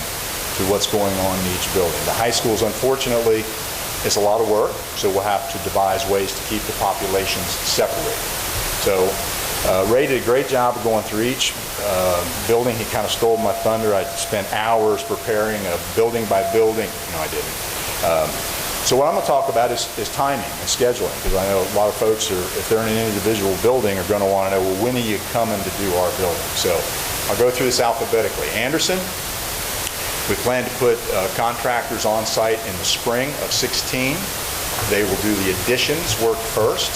to what's going on in each building. The high schools, unfortunately, it's a lot of work, so we'll have to devise ways to keep the populations separated. So Ray did a great job of going through each building. He kind of stole my thunder. I spent hours preparing a building by building. No, I didn't. So what I'm going to talk about is timing and scheduling, because I know a lot of folks, if they're in an individual building, are going to want to know, well, when are you coming to do our building? So I'll go through this alphabetically. Anderson, we plan to put contractors on site in the spring of 16. They will do the additions work first.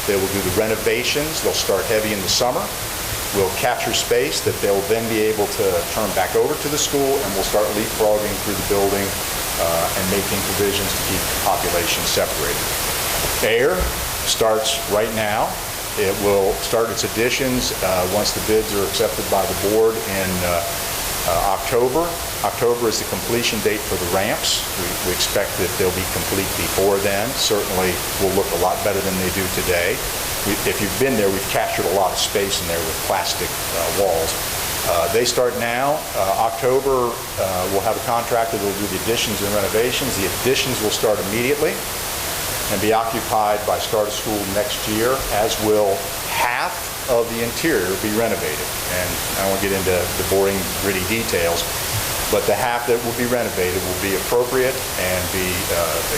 They will do the renovations. They'll start heavy in the summer. We'll capture space that they'll then be able to turn back over to the school, and we'll start leapfrogging through the building and making provisions to keep the population separated. Air starts right now. It will start its additions once the bids are accepted by the board in October. October is the completion date for the ramps. We expect that they'll be complete before then. Certainly will look a lot better than they do today. If you've been there, we've captured a lot of space in there with plastic walls. They start now. October, we'll have a contractor that will do the additions and renovations. The additions will start immediately and be occupied by start of school next year, as will half of the interior be renovated. And I won't get into the boring, gritty details, but the half that will be renovated will be appropriate and be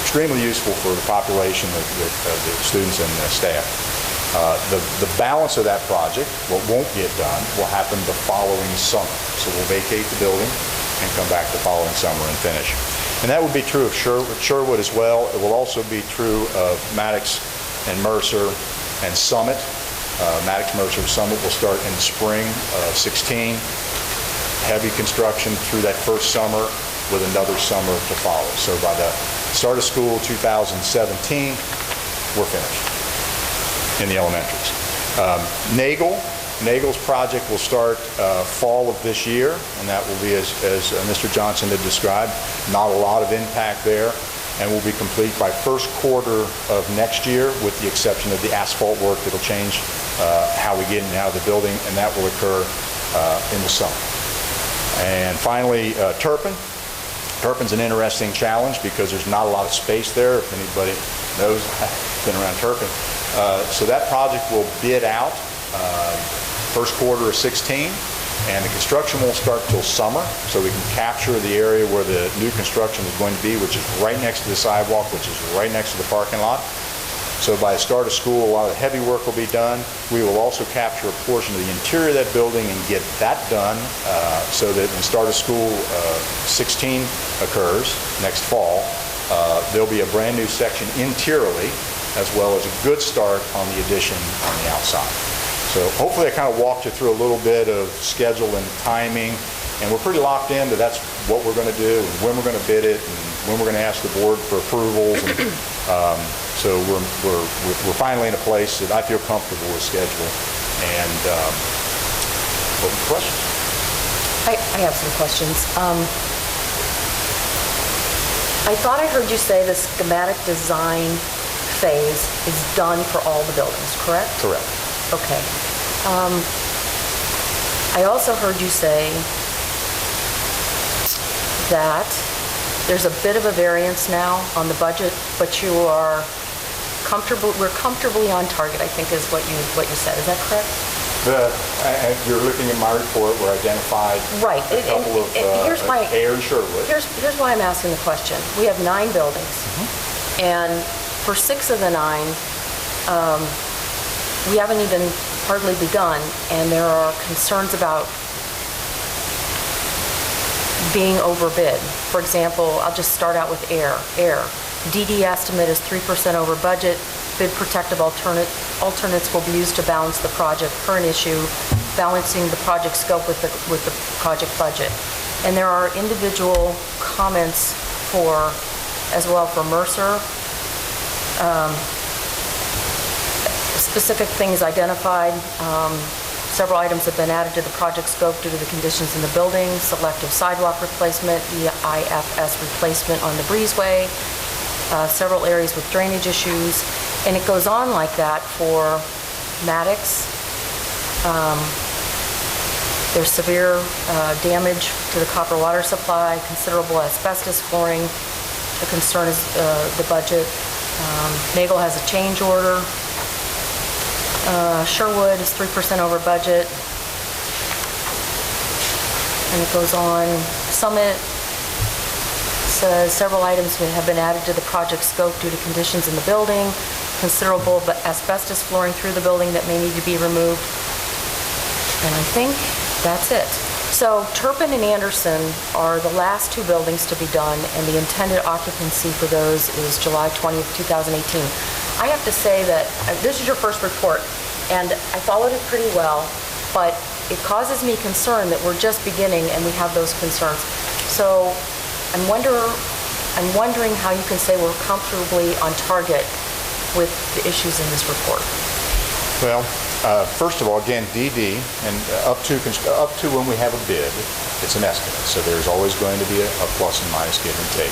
extremely useful for the population of the students and the staff. The balance of that project, what won't get done, will happen the following summer. So we'll vacate the building and come back the following summer and finish. And that will be true of Sherwood as well. It will also be true of Maddox and Mercer and Summit. Maddox, Mercer, Summit will start in the spring of 16. Heavy construction through that first summer with another summer to follow. So by the start of school 2017, we're finished in the elementaries. Nagel's project will start fall of this year, and that will be, as Mr. Johnson had described, not a lot of impact there, and will be complete by first quarter of next year, with the exception of the asphalt work that'll change how we get in and out of the building, and that will occur in the summer. And finally, Turpin. Turpin's an interesting challenge because there's not a lot of space there, if anybody knows, been around Turpin. So that project will bid out first quarter of 16, and the construction won't start till summer, so we can capture the area where the new construction is going to be, which is right next to the sidewalk, which is right next to the parking lot. So by the start of school, a lot of the heavy work will be done. We will also capture a portion of the interior of that building and get that done so that when start of school 16 occurs next fall, there'll be a brand new section interiorly, as well as a good start on the addition on the outside. So hopefully I kind of walked you through a little bit of schedule and timing, and we're pretty locked in that that's what we're going to do, and when we're going to bid it, and when we're going to ask the board for approvals. And, so we're finally in a place that I feel comfortable with schedule. And open for questions. I have some questions. I thought I heard you say the schematic design phase is done for all the buildings, correct? Correct. Okay. I also heard you say that there's a bit of a variance now on the budget, but you are we're comfortably on target, I think is what you said. Is that correct? You're looking at my report where I identified right. a couple of Air and Sherwood. Here's why I'm asking the question. We have 9 buildings, and for 6 of the 9, we haven't even hardly begun, and there are concerns about being overbid. For example, I'll just start out with Air. DD estimate is 3% over budget. Bid protective alternates will be used to balance the project. Current issue, balancing the project scope with the project budget. And there are individual comments as well for Mercer. Specific things identified. Several items have been added to the project scope due to the conditions in the building, selective sidewalk replacement, EIFS replacement on the breezeway, several areas with drainage issues, and it goes on like that for Maddox. There's severe damage to the copper water supply, considerable asbestos flooring. The concern is the budget. Nagel has a change order. Sherwood is 3% over budget. And it goes on. Summit says several items have been added to the project scope due to conditions in the building, considerable asbestos flooring through the building that may need to be removed. And I think that's it. So Turpin and Anderson are the last two buildings to be done, and the intended occupancy for those is July 20th, 2018. I have to say that this is your first report, and I followed it pretty well, but it causes me concern that we're just beginning and we have those concerns. So I'm wondering how you can say we're comfortably on target with the issues in this report. Well, first of all, again, DD, and up to when we have a bid, it's an estimate. So there's always going to be a plus and minus, give and take.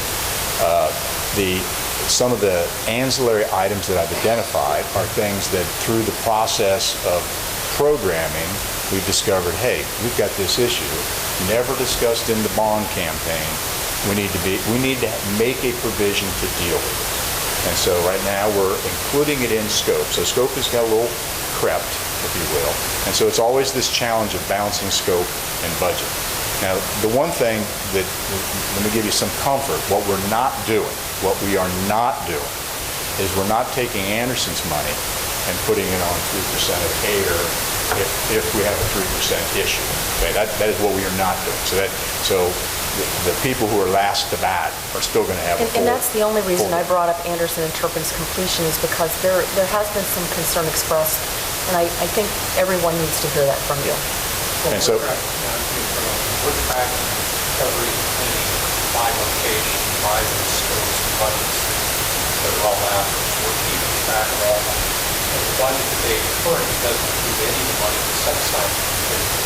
Some of the ancillary items that I've identified are things that through the process of programming, we've discovered, hey, we've got this issue, never discussed in the bond campaign. We need to make a provision to deal with it. And so right now we're including it in scope. So scope has got a little crept, if you will. And so it's always this challenge of balancing scope and budget. Now, the one thing that, let me give you some comfort, what we are not doing is we're not taking Anderson's money and putting it on 3% of AIR if we have a 3% issue. Okay, that is what we are not doing. So the people who are last to bat are still going to have a full. And that's the only reason I brought up Anderson and Turpin's completion is because there has been some concern expressed, and I think everyone needs to hear that from you. And so, we're tracking every by location, by the scopes and budgets that are all out. We're keeping track of all that. And the budget that they currently doesn't include any of the money that's set aside for the business.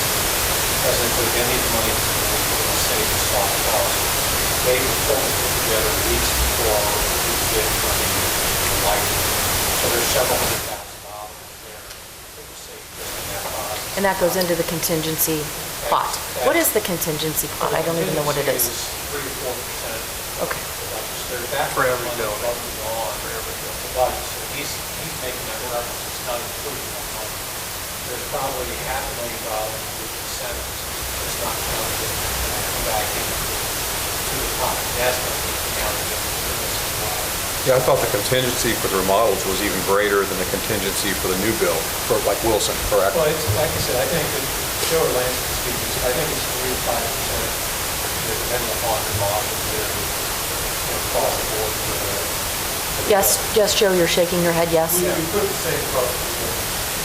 Doesn't include any of the money that's save the soft cost. They were put together weeks before we did running the lighting. So there's several $100,000 there that was saved just in that process. And that goes into the contingency pot. What is the contingency pot? I don't even know what it is. 3 to 4%. Okay. For every building. For every building. The budget. So he's making that reference. It's not including that money. There's probably $500,000 with incentives that's not counted in back into the pot. That's going to be counted in for this as well. Yeah, I thought the contingency for the remodels was even greater than the contingency for the new build, for like Wilson, correct? Well, it's, like I said, I think that Joe or Lance can speak to this, I think it's 3 to 5%, depending upon the model, across the board. Yes, Joe, you're shaking your head, yes? We put the same across the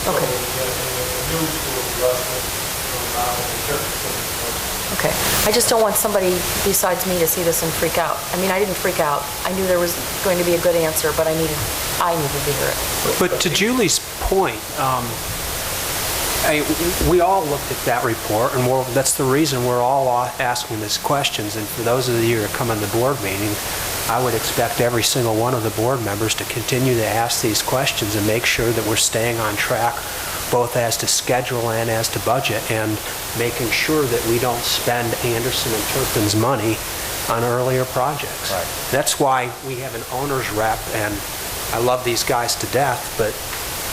board. Okay. So, the new school adjustment, Okay. I just don't want somebody besides me to see this and freak out. I mean, I didn't freak out. I knew there was going to be a good answer, but I needed to hear it. But to Julie's point, we all looked at that report, and that's the reason we're all asking these questions. And for those of you who come on the board meeting, I would expect every single one of the board members to continue to ask these questions and make sure that we're staying on track, both as to schedule and as to budget, and making sure that we don't spend Anderson and Turpin's money on earlier projects. Right. That's why we have an owner's rep, and I love these guys to death, but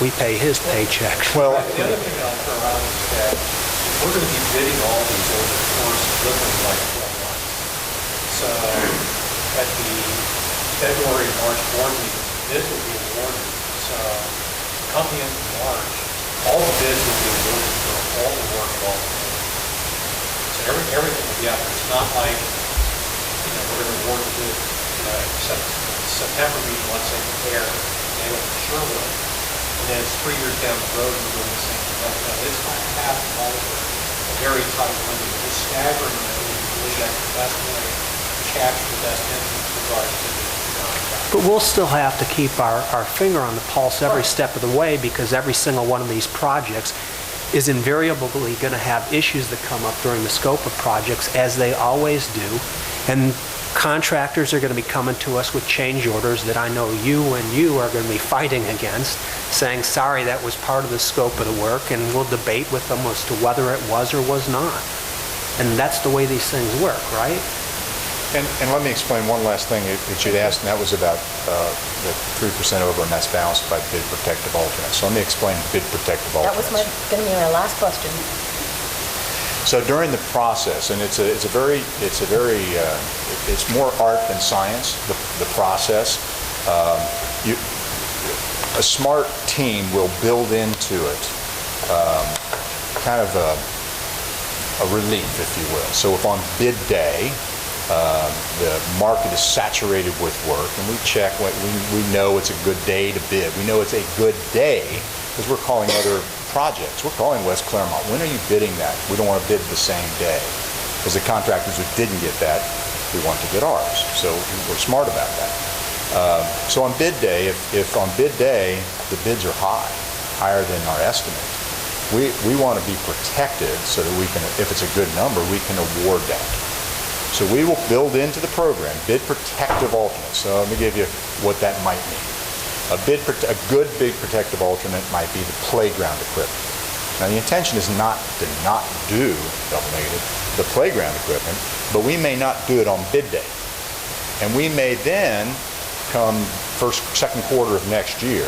we pay his paycheck. well, The other thing I'll throw out is that we're going to be bidding all these over the course of literally like 12 months. So at the February and March board meeting, bids will be awarded. So coming in March, all the bids will be awarded for all the work of all the bids. So everything will be out there. It's not like, we're going to award the bid, September meeting, let's say, prepare, they will sure will. And then it's 3 years down the road, and we're doing the same thing. No, it's not happening all over a very tight window. We're staggering the completion project the best way to capture the best interest with regards to the contract. But we'll still have to keep our finger on the pulse every step of the way, because every single one of these projects is invariably going to have issues that come up during the scope of projects, as they always do. And contractors are going to be coming to us with change orders that I know you are going to be fighting against, saying, sorry, that was part of the scope of the work, and we'll debate with them as to whether it was or was not. And that's the way these things work, right? And let me explain one last thing that you'd asked, and that was about the 3% over, and that's balanced by bid protective alternates. So let me explain bid protective That alternates. was going to be my last question. So during the process, and it's more art than science, the process. A smart team will build into it kind of a relief, if you will. So if on bid day, the market is saturated with work, and we check, we know it's a good day to bid. We know it's a good day because we're calling other projects. We're calling West Claremont. When are you bidding that? We don't want to bid the same day, because the contractors who didn't get that, we want to get ours. So we're smart about that. So on bid day, if on bid day the bids are higher than our estimate, we want to be protected so that we can, if it's a good number, we can award that. So we will build into the program bid protective alternates. So let me give you what that might mean. A good bid protective alternate might be the playground equipment. Now the intention is not to not do double negative, the playground equipment, but we may not do it on bid day. And we may then come second quarter of next year,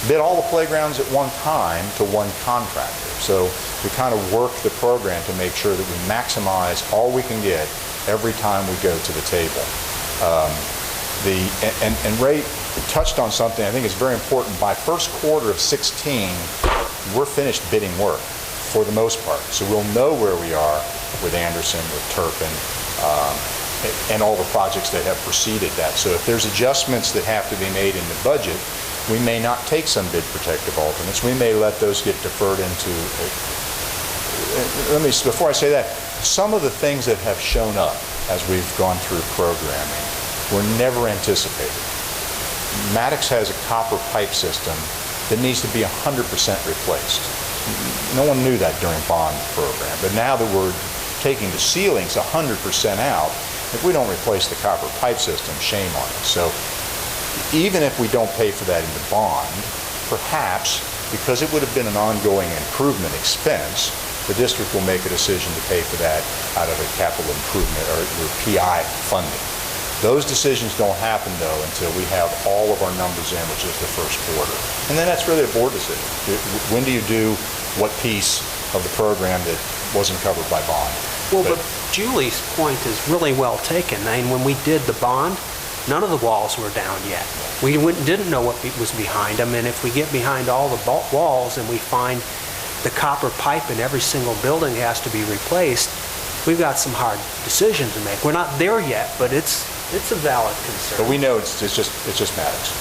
bid all the playgrounds at one time to one contractor. So we kind of work the program to make sure that we maximize all we can get every time we go to the table. And Ray touched on something I think is very important. By first quarter of 16, we're finished bidding work for the most part. So we'll know where we are with Anderson, with Turpin, and all the projects that have preceded that. So if there's adjustments that have to be made in the budget, we may not take some bid protective alternates. We may let those get deferred into, before I say that, some of the things that have shown up as we've gone through programming were never anticipated. Maddox has a copper pipe system that needs to be 100% replaced. No one knew that during bond program, but now that we're taking the ceilings 100% out, if we don't replace the copper pipe system, shame on us. So even if we don't pay for that in the bond, perhaps, because it would have been an ongoing improvement expense, the district will make a decision to pay for that out of a capital improvement or PI funding. Those decisions don't happen, though, until we have all of our numbers in, which is the first quarter. And then that's really a board decision. When do you do what piece of the program that wasn't covered by bond? Well, but Julie's point is really well taken. I mean, when we did the bond, none of the walls were down yet. We didn't know what was behind them, and if we get behind all the walls and we find the copper pipe in every single building has to be replaced, we've got some hard decisions to make. We're not there yet, but it's a valid concern. But we know it's just Maddox.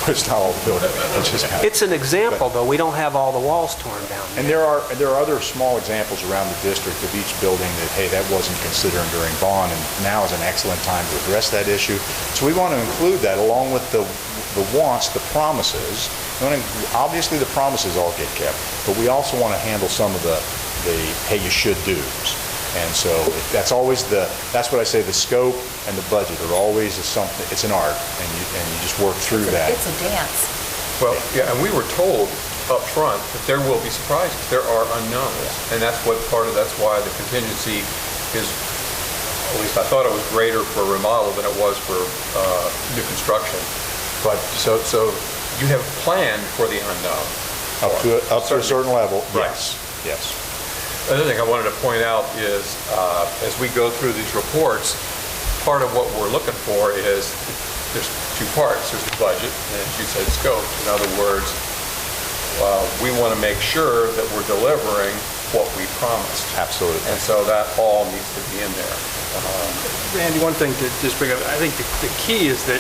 It's not all the building. It's just Maddox. It's an example, though. We don't have all the walls torn down. And there are other small examples around the district of each building that, hey, that wasn't considered during bond, and now is an excellent time to address that issue. So we want to include that along with the wants, the promises. Obviously, the promises all get kept, but we also want to handle some of the hey, you should do's. And so that's always that's what I say, the scope and the budget are always something, it's an art, and you just work through that. It's a dance. Well, yeah, and we were told up front that there will be surprises. There are unknowns. And that's why the contingency is, at least I thought it was greater for remodel than it was for new construction. But so you have planned for the unknown. Up to a certain level, Right. Yes. Another thing I wanted to point out is, as we go through these reports, part of what we're looking for is, there's two parts. There's the budget, and as you said, scope. In other words, we want to make sure that we're delivering what we promised. Absolutely. And so that all needs to be in there. Randy, one thing to just bring up, I think the key is that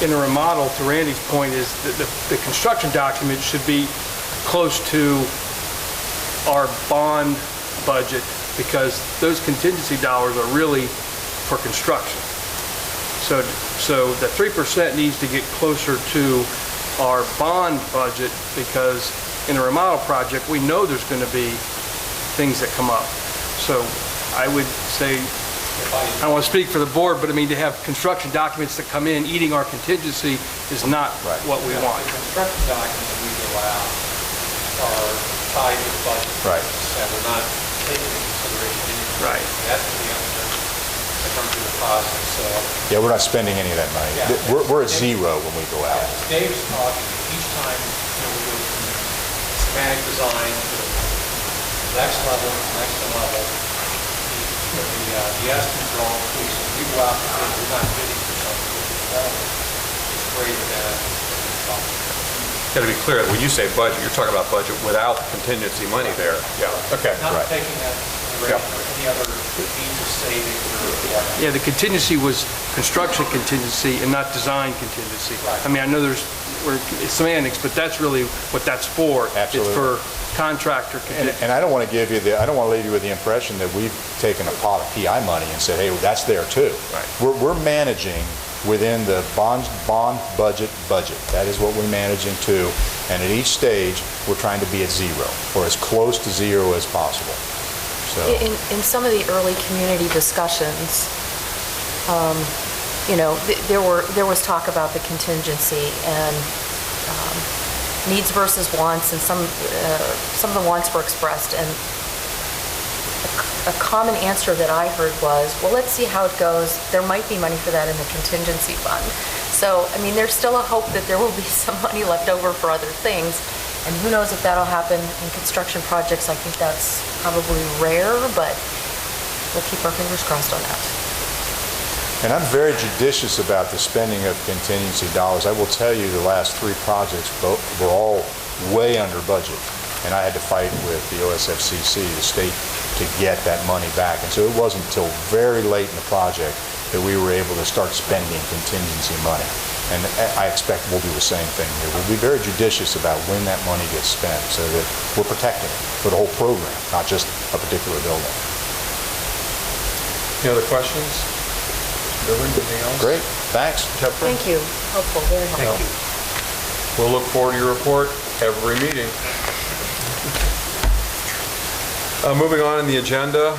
in the remodel, to Randy's point, is that the construction document should be close to our bond budget because those contingency dollars are really for construction. So the 3% needs to get closer to our bond budget, because in a remodel project, we know there's going to be things that come up. So I would say, I don't want to speak for the board, but I mean, to have construction documents that come in eating our contingency is not what we want. The construction documents we go out are tied to the budget. Right. And we're not taking into consideration anything. Right. That's the answer that comes through the process, so. Yeah, we're not spending any of that money. Yeah. We're at zero when we go out. As Dave's talking, each time, we go from schematic design to the next level, the estimates are all increasing. We go out and bid, we're not bidding for something with the development. It's greater than Got to be clear, when you say budget, you're talking about budget without the contingency money there. Yeah, okay. not Right. taking that rate Yeah. for any other means of saving or whatever. Yeah, the contingency was construction contingency and not design contingency. I mean, I know it's semantics, but that's really what that's for. Absolutely. It's for contractor contingency. And I don't want to I don't want to leave you with the impression that we've taken a pot of PI money and said, hey, that's there too. Right. We're managing within the bond budget. That is what we're managing to. And at each stage, we're trying to be at zero, or as close to zero as possible. So, In some of the early community discussions, there was talk about the contingency and needs versus wants, and some of the wants were expressed, and a common answer that I heard was, well, let's see how it goes. There might be money for that in the contingency fund. So, I mean, there's still a hope that there will be some money left over for other things, and who knows if that'll happen in construction projects. I think that's probably rare, but we'll keep our fingers crossed on that. and I'm very judicious about the spending of contingency dollars. I will tell you, the last 3 projects were all way under budget, and I had to fight with the OSFCC, the state, to get that money back. And so it wasn't until very late in the project that we were able to start spending contingency money. And I expect we'll do the same thing here. We'll be very judicious about when that money gets spent so that we're protecting it for the whole program, not just a particular building. Any other questions? Building, anything else? Great, thanks. Tepper? Thank you. Helpful, very helpful. We'll look forward to your report every meeting. Moving on in the agenda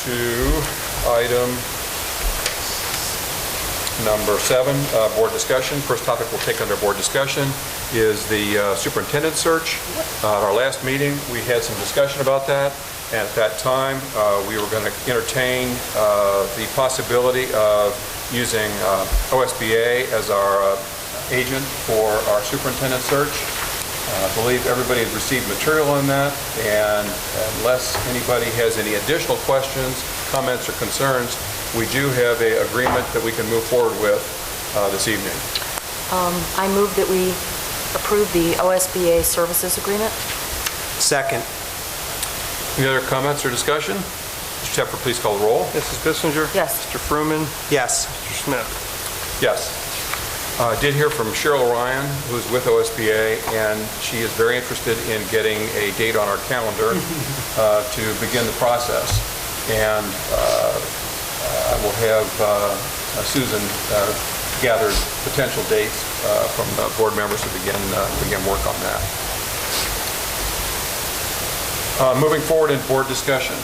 to item number 7, board discussion. First topic we'll take under board discussion is the superintendent search. At our last meeting, we had some discussion about that, and at that time, we were going to entertain the possibility of using OSBA as our agent for our superintendent search. I believe everybody has received material on that, and unless anybody has any additional questions, comments, or concerns, we do have an agreement that we can move forward with this evening. I move that we approve the OSBA services agreement. Second. Any other comments or discussion? Mr. Tepper, please call the roll. Mrs. Bissinger? Yes. Mr. Fruman? Yes. Mr. Smith? Yes. I did hear from Cheryl Ryan, who is with OSBA, and she is very interested in getting a date on our calendar to begin the process. And I will have Susan gather potential dates from board members to begin work on that. Moving forward in board discussion.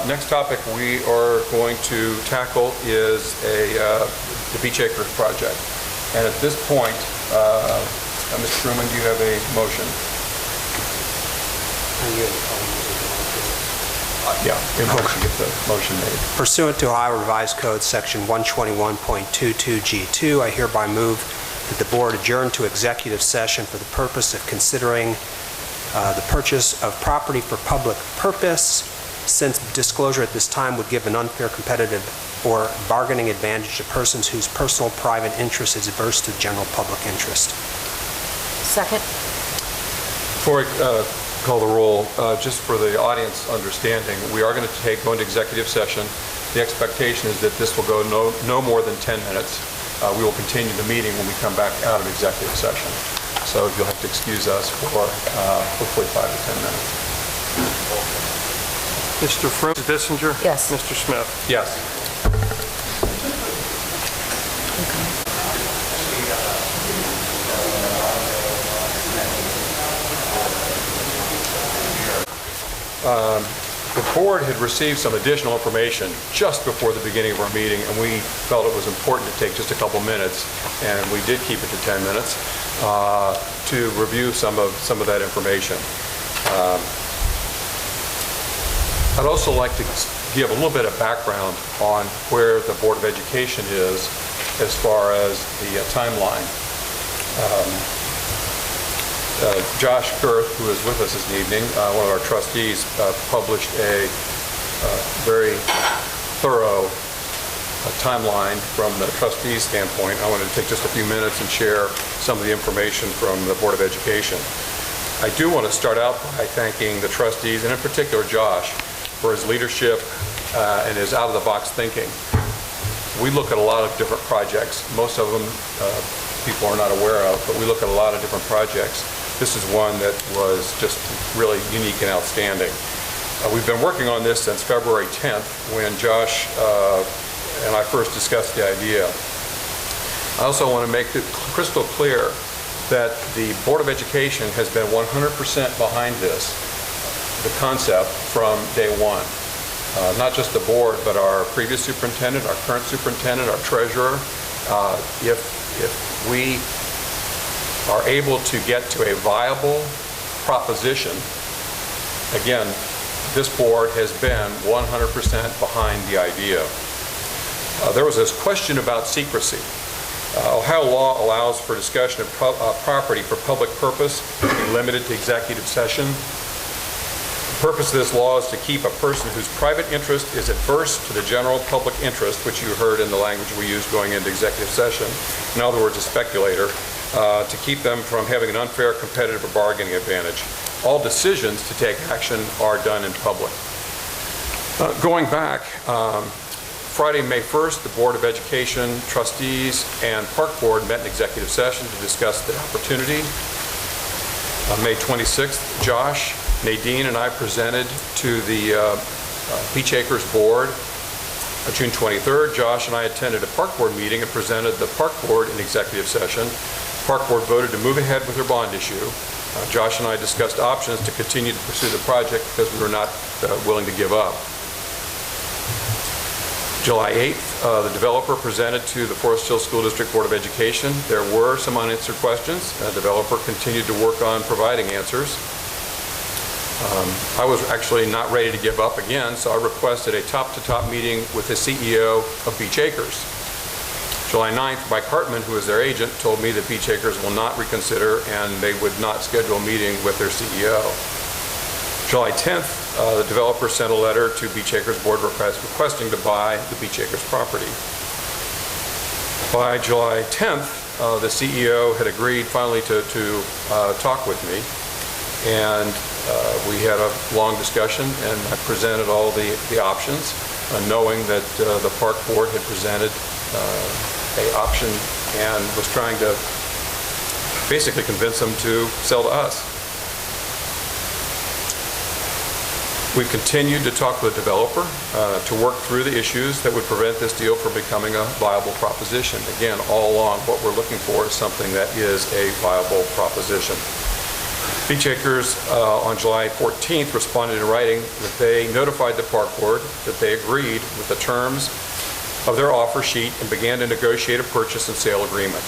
Next topic we are going to tackle is the Beach Acres project. And at this point, Mr. Truman, do you have a motion? Yeah, in order to get the motion made. Pursuant to Ohio Revised Code, Section 121.22G2, I hereby move that the board adjourn to executive session for the purpose of considering the purchase of property for public purpose, since disclosure at this time would give an unfair competitive or bargaining advantage to persons whose personal private interest is adverse to the general public interest. Second. Before I call the roll, just for the audience understanding, we are going to go into executive session. The expectation is that this will go no more than 10 minutes. We will continue the meeting when we come back out of executive session. So you'll have to excuse us for hopefully 5 to 10 minutes. Mr. Frim, Mrs. Bissinger? Yes. Mr. Smith? Yes. The board had received some additional information just before the beginning of our meeting, and we felt it was important to take just a couple minutes, and we did keep it to 10 minutes, to review some of that information. I'd also like to give a little bit of background on where the Board of Education is as far as the timeline. Josh Kurth, who is with us this evening, one of our trustees, published a very thorough timeline from the trustees' standpoint. I wanted to take just a few minutes and share some of the information from the Board of Education. I do want to start out by thanking the trustees, and in particular Josh, for his leadership and his out-of-the-box thinking. We look at a lot of different projects. Most of them people are not aware of, but we look at a lot of different projects. This is one that was just really unique and outstanding. We've been working on this since February 10th when Josh and I first discussed the idea. I also want to make it crystal clear that the Board of Education has been 100% behind this, the concept, from day one. Not just the board, but our previous superintendent, our current superintendent, our treasurer. If we are able to get to a viable proposition, again, this board has been 100% behind the idea. There was this question about secrecy. Ohio law allows for discussion of property for public purpose to be limited to executive session. The purpose of this law is to keep a person whose private interest is adverse to the general public interest, which you heard in the language we used going into executive session, in other words, a speculator, to keep them from having an unfair competitive or bargaining advantage. All decisions to take action are done in public. Going back, Friday, May 1st, the Board of Education trustees and Park Board met in executive session to discuss the opportunity. On May 26th, Josh, Nadine, and I presented to the Beach Acres Board. On June 23rd, Josh and I attended a Park Board meeting and presented the Park Board in executive session. Park Board voted to move ahead with their bond issue. Josh and I discussed options to continue to pursue the project because we were not willing to give up. July 8th, the developer presented to the Forest Hill School District Board of Education. There were some unanswered questions. The developer continued to work on providing answers. I was actually not ready to give up again, so I requested a top-to-top meeting with the CEO of Beach Acres. July 9th, Mike Hartman, who is their agent, told me that Beach Acres will not reconsider and they would not schedule a meeting with their CEO. July 10th, the developer sent a letter to Beach Acres Board requesting to buy the Beach Acres property. By July 10th, the CEO had agreed finally to talk with me, and we had a long discussion, and I presented all the options, knowing that the Park Board had presented an option and was trying to basically convince them to sell to us. We've continued to talk with the developer to work through the issues that would prevent this deal from becoming a viable proposition. Again, all along, what we're looking for is something that is a viable proposition. Beach Acres on July 14th responded in writing that they notified the Park Board that they agreed with the terms of their offer sheet and began to negotiate a purchase and sale agreement.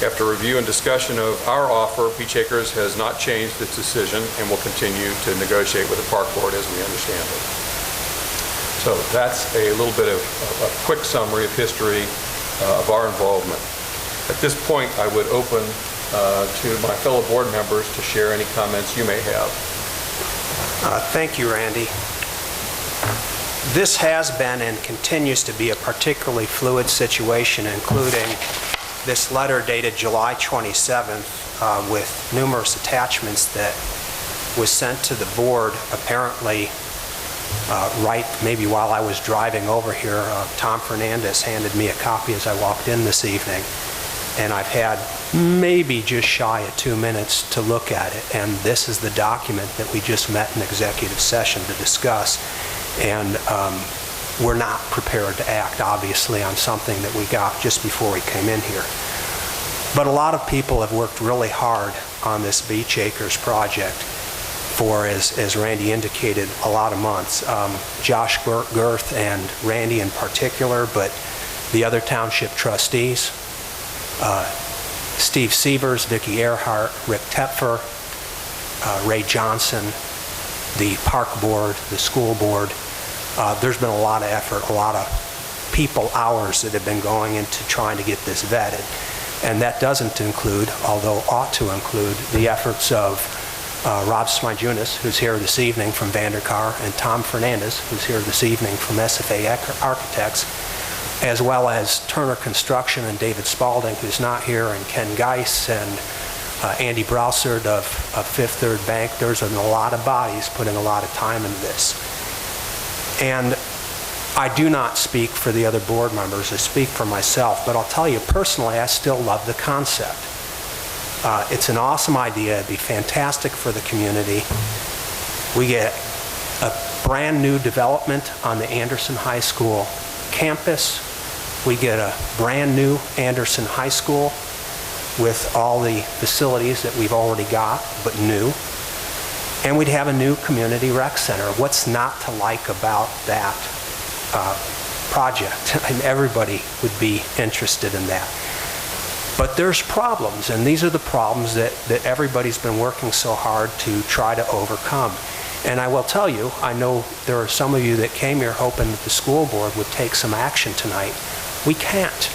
After review and discussion of our offer, Beach Acres has not changed its decision and will continue to negotiate with the Park Board as we understand it. So that's a little bit of a quick summary of history of our involvement. At this point, I would open to my fellow board members to share any comments you may have. Thank you, Randy. This has been and continues to be a particularly fluid situation, including this letter dated July 27th with numerous attachments that was sent to the board apparently right maybe while I was driving over here. Tom Fernandez handed me a copy as I walked in this evening. and I've had maybe just shy of 2 minutes to look at it, and this is the document that we just met in executive session to discuss, and we're not prepared to act, obviously, on something that we got just before we came in here. But a lot of people have worked really hard on this Beach Acres project for, as Randy indicated, a lot of months. Josh Girth and Randy in particular, but the other township trustees, Steve Sievers, Vicki Earhart, Rick Tepfer, Ray Johnson, the park board, the school board. There's been a lot of effort, a lot of people hours that have been going into trying to get this vetted. And that doesn't include, although ought to include, the efforts of Rob Smijunas, who's here this evening from Vanderkar, and Tom Fernandez, who's here this evening from SFA Architects, as well as Turner Construction and David Spalding, who's not here, and Ken Geis and Andy Brousard of Fifth Third Bank. There's a lot of bodies putting a lot of time into this. And I do not speak for the other board members, I speak for myself, but I'll tell you personally, I still love the concept. It's an awesome idea, it'd be fantastic for the community. We get a brand new development on the Anderson High School campus. We get a brand new Anderson High School with all the facilities that we've already got, but new. And we'd have a new community rec center. What's not to like about that project? And everybody would be interested in that. But there's problems, and these are the problems that everybody's been working so hard to try to overcome. And I will tell you, I know there are some of you that came here hoping that the school board would take some action tonight. We can't.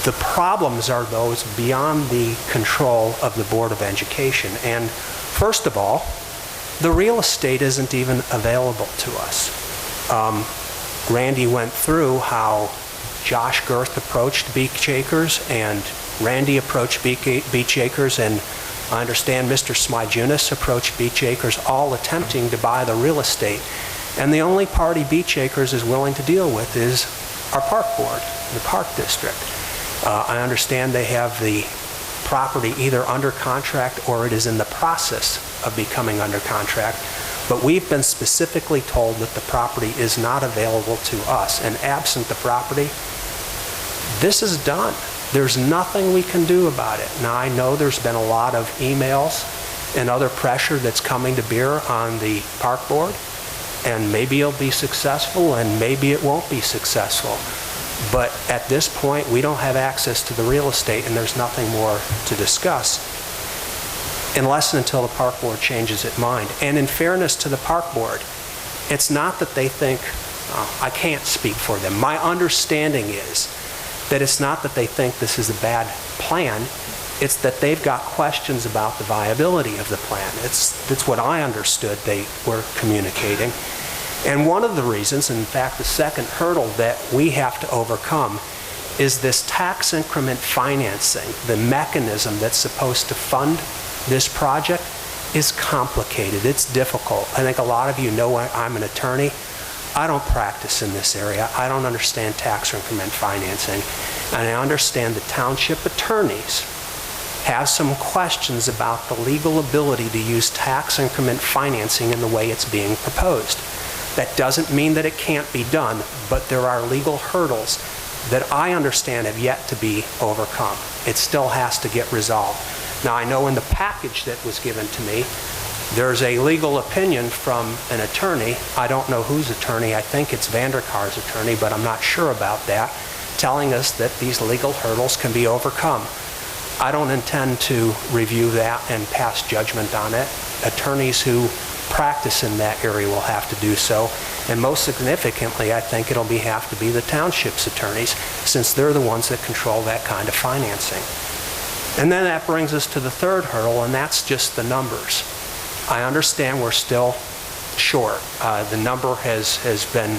The problems are those beyond the control of the Board of Education. And first of all, the real estate isn't even available to us. Randy went through how Josh Girth approached Beach Acres and Randy approached Beach Acres, and I understand Mr. Smijunas approached Beach Acres, all attempting to buy the real estate. And the only party Beach Acres is willing to deal with is our park board, the park district. I understand they have the property either under contract or it is in the process of becoming under contract. But we've been specifically told that the property is not available to us. And absent the property, this is done. There's nothing we can do about it. Now, I know there's been a lot of emails and other pressure that's coming to bear on the park board, and maybe it'll be successful and maybe it won't be successful. But at this point, we don't have access to the real estate and there's nothing more to discuss unless and until the park board changes its mind. And in fairness to the park board, it's not that they think, I can't speak for them. My understanding is that it's not that they think this is a bad plan, it's that they've got questions about the viability of the plan. It's what I understood they were communicating. And one of the reasons, in fact, the second hurdle that we have to overcome is this tax increment financing. The mechanism that's supposed to fund this project is complicated. It's difficult. I think a lot of you know I'm an attorney. I don't practice in this area. I don't understand tax increment financing. And I understand the township attorneys have some questions about the legal ability to use tax increment financing in the way it's being proposed. That doesn't mean that it can't be done, but there are legal hurdles that I understand have yet to be overcome. It still has to get resolved. Now, I know in the package that was given to me, there's a legal opinion from an attorney. I don't know whose attorney. I think it's Vanderkar's attorney, but I'm not sure about that, telling us that these legal hurdles can be overcome. I don't intend to review that and pass judgment on it. Attorneys who practice in that area will have to do so. And most significantly, I think it'll have to be the township's attorneys, since they're the ones that control that kind of financing. And then that brings us to the third hurdle, and that's just the numbers. I understand we're still short. The number has been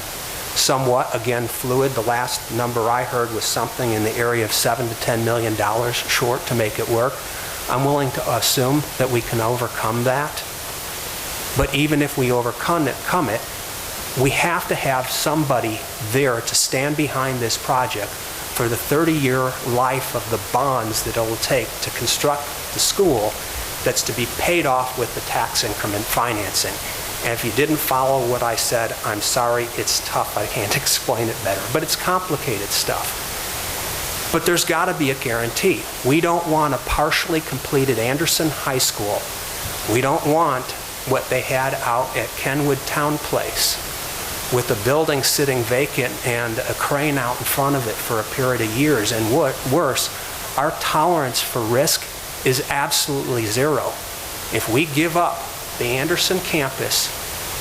somewhat, again, fluid. The last number I heard was something in the area of $7 to $10 million short to make it work. I'm willing to assume that we can overcome that. But even if we overcome it, we have to have somebody there to stand behind this project for the 30-year life of the bonds that it'll take to construct the school that's to be paid off with the tax increment financing. And if you didn't follow what I said, I'm sorry, it's tough. I can't explain it better. But it's complicated stuff. But there's got to be a guarantee. We don't want a partially completed Anderson High School. We don't want what they had out at Kenwood Town Place with a building sitting vacant and a crane out in front of it for a period of years. And what worse, our tolerance for risk is absolutely zero. If we give up the Anderson campus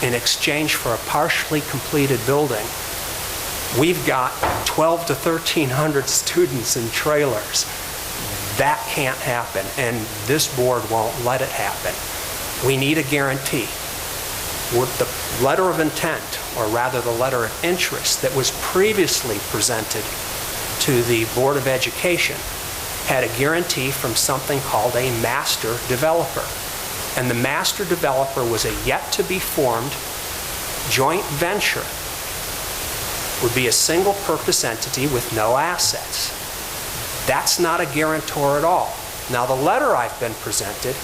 in exchange for a partially completed building, we've got 1,200 to 1,300 students in trailers. That can't happen, and this board won't let it happen. We need a guarantee. With the letter of intent, or rather the letter of interest that was previously presented to the Board of Education, had a guarantee from something called a master developer. And the master developer was a yet-to-be-formed joint venture. Would be a single-purpose entity with no assets. That's not a guarantor at all. Now, the letter I've been presented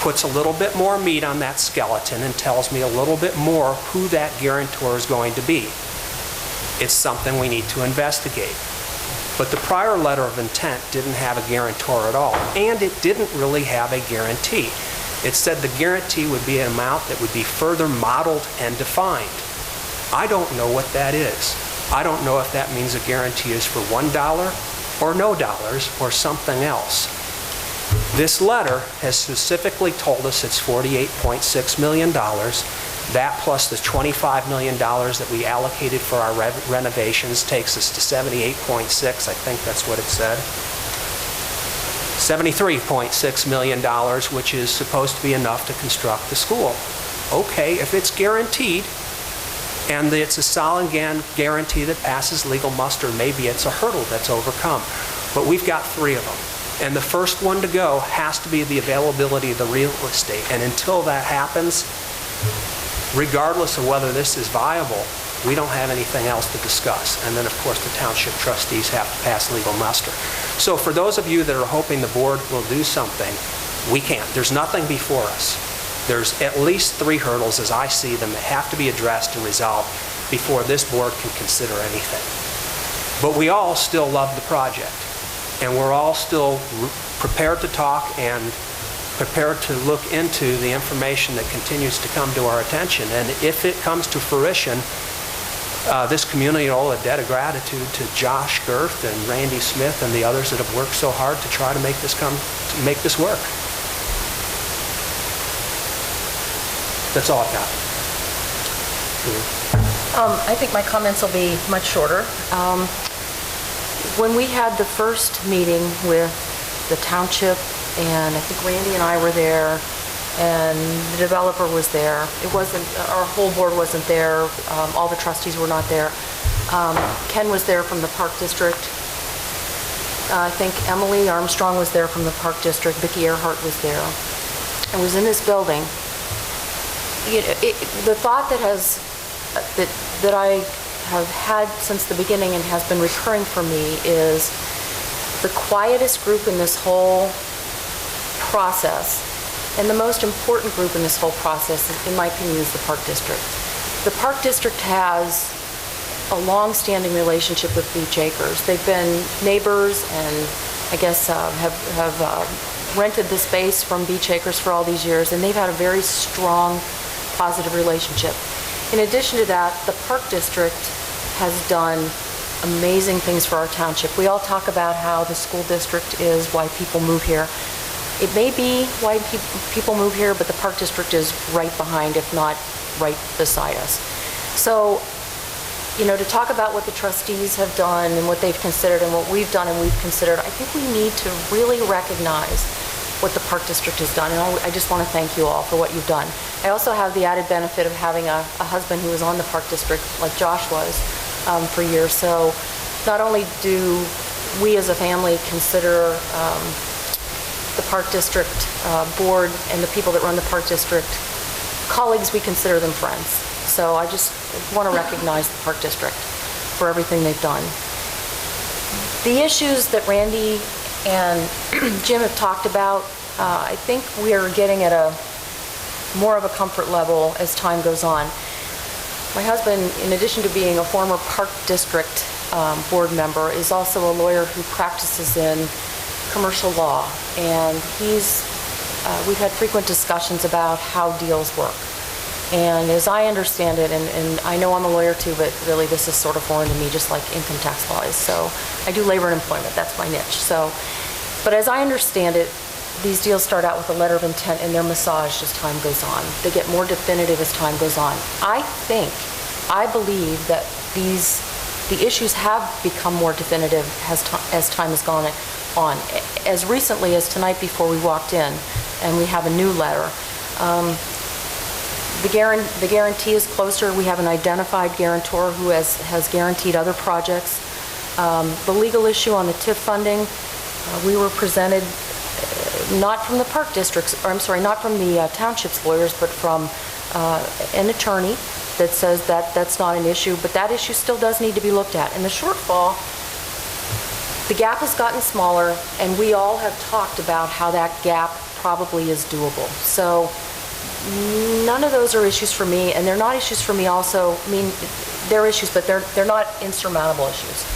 puts a little bit more meat on that skeleton and tells me a little bit more who that guarantor is going to be. It's something we need to investigate. But the prior letter of intent didn't have a guarantor at all, and it didn't really have a guarantee. It said the guarantee would be an amount that would be further modeled and defined. I don't know what that is. I don't know if that means a guarantee is for $1 or no dollars or something else. This letter has specifically told us it's $48.6 million. That plus the $25 million that we allocated for our renovations takes us to $78.6, I think that's what it said. $73.6 million, which is supposed to be enough to construct the school. Okay, if it's guaranteed, and it's a solid guarantee that passes legal muster, maybe it's a hurdle that's overcome. But we've got 3 of them. And the first one to go has to be the availability of the real estate. And until that happens, regardless of whether this is viable, we don't have anything else to discuss. And then, of course, the township trustees have to pass legal muster. So for those of you that are hoping the board will do something, we can't. There's nothing before us. There's at least 3 hurdles, as I see them, that have to be addressed and resolved before this board can consider anything. But we all still love the project, and we're all still prepared to talk and prepared to look into the information that continues to come to our attention. And if it comes to fruition, this community will owe a debt of gratitude to Josh Girth and Randy Smith and the others that have worked so hard to try to make this work. That's all I've got. I think my comments will be much shorter. When we had the first meeting with the township, and I think Randy and I were there, and the developer was there. It wasn't, our whole board wasn't there. All the trustees were not there. Ken was there from the Park District. I think Emily Armstrong was there from the Park District. Vicki Earhart was there. It was in this building. The thought that I have had since the beginning and has been recurring for me is the quietest group in this whole process, and the most important group in this whole process, in my opinion, is the Park District. The Park District has a long-standing relationship with Beach Acres. They've been neighbors and I guess have rented the space from Beach Acres for all these years, and they've had a very strong, positive relationship. In addition to that, the Park District has done amazing things for our township. We all talk about how the school district is why people move here. It may be why people move here, but the Park District is right behind, if not right beside us. So, to talk about what the trustees have done and what they've considered and what we've done and we've considered, I think we need to really recognize what the Park District has done, and I just want to thank you all for what you've done. I also have the added benefit of having a husband who was on the Park District, like Josh was, for years. So not only do we as a family consider the Park District board and the people that run the Park District colleagues, we consider them friends. So I just want to recognize the Park District for everything they've done. The issues that Randy and Jim have talked about, I think we are getting at a more of a comfort level as time goes on. My husband, in addition to being a former Park District board member, is also a lawyer who practices in commercial law, and we've had frequent discussions about how deals work. And as I understand it, and I know I'm a lawyer too, but really this is sort of foreign to me, just like income tax law is. So I do labor and employment, that's my niche. So, but as I understand it, these deals start out with a letter of intent and they're massaged as time goes on. They get more definitive as time goes on. I believe that the issues have become more definitive as time has gone on. As recently as tonight before we walked in, and we have a new letter. The guarantee is closer. We have an identified guarantor who has guaranteed other projects. The legal issue on the TIF funding, we were presented not from the park districts, or I'm sorry, not from the township's lawyers, but from an attorney that says that that's not an issue, but that issue still does need to be looked at. And the shortfall, the gap has gotten smaller, and we all have talked about how that gap probably is doable. So none of those are issues for me, and they're not issues for me also. I mean, they're issues, but they're not insurmountable issues.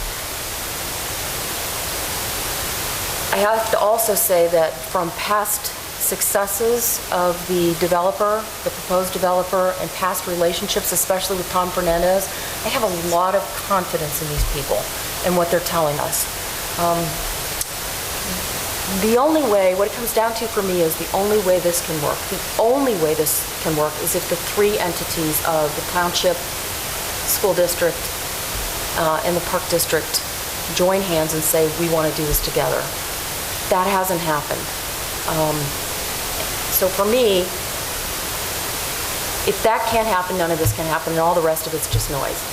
I have to also say that from past successes of the developer, the proposed developer, and past relationships, especially with Tom Fernandez, I have a lot of confidence in these people and what they're telling us. The only way, what it comes down to for me is the only way this can work. The only way this can work is if the three entities of the township, school district, and the park district join hands and say, we want to do this together. That hasn't happened. So for me, if that can't happen, none of this can happen, and all the rest of it's just noise.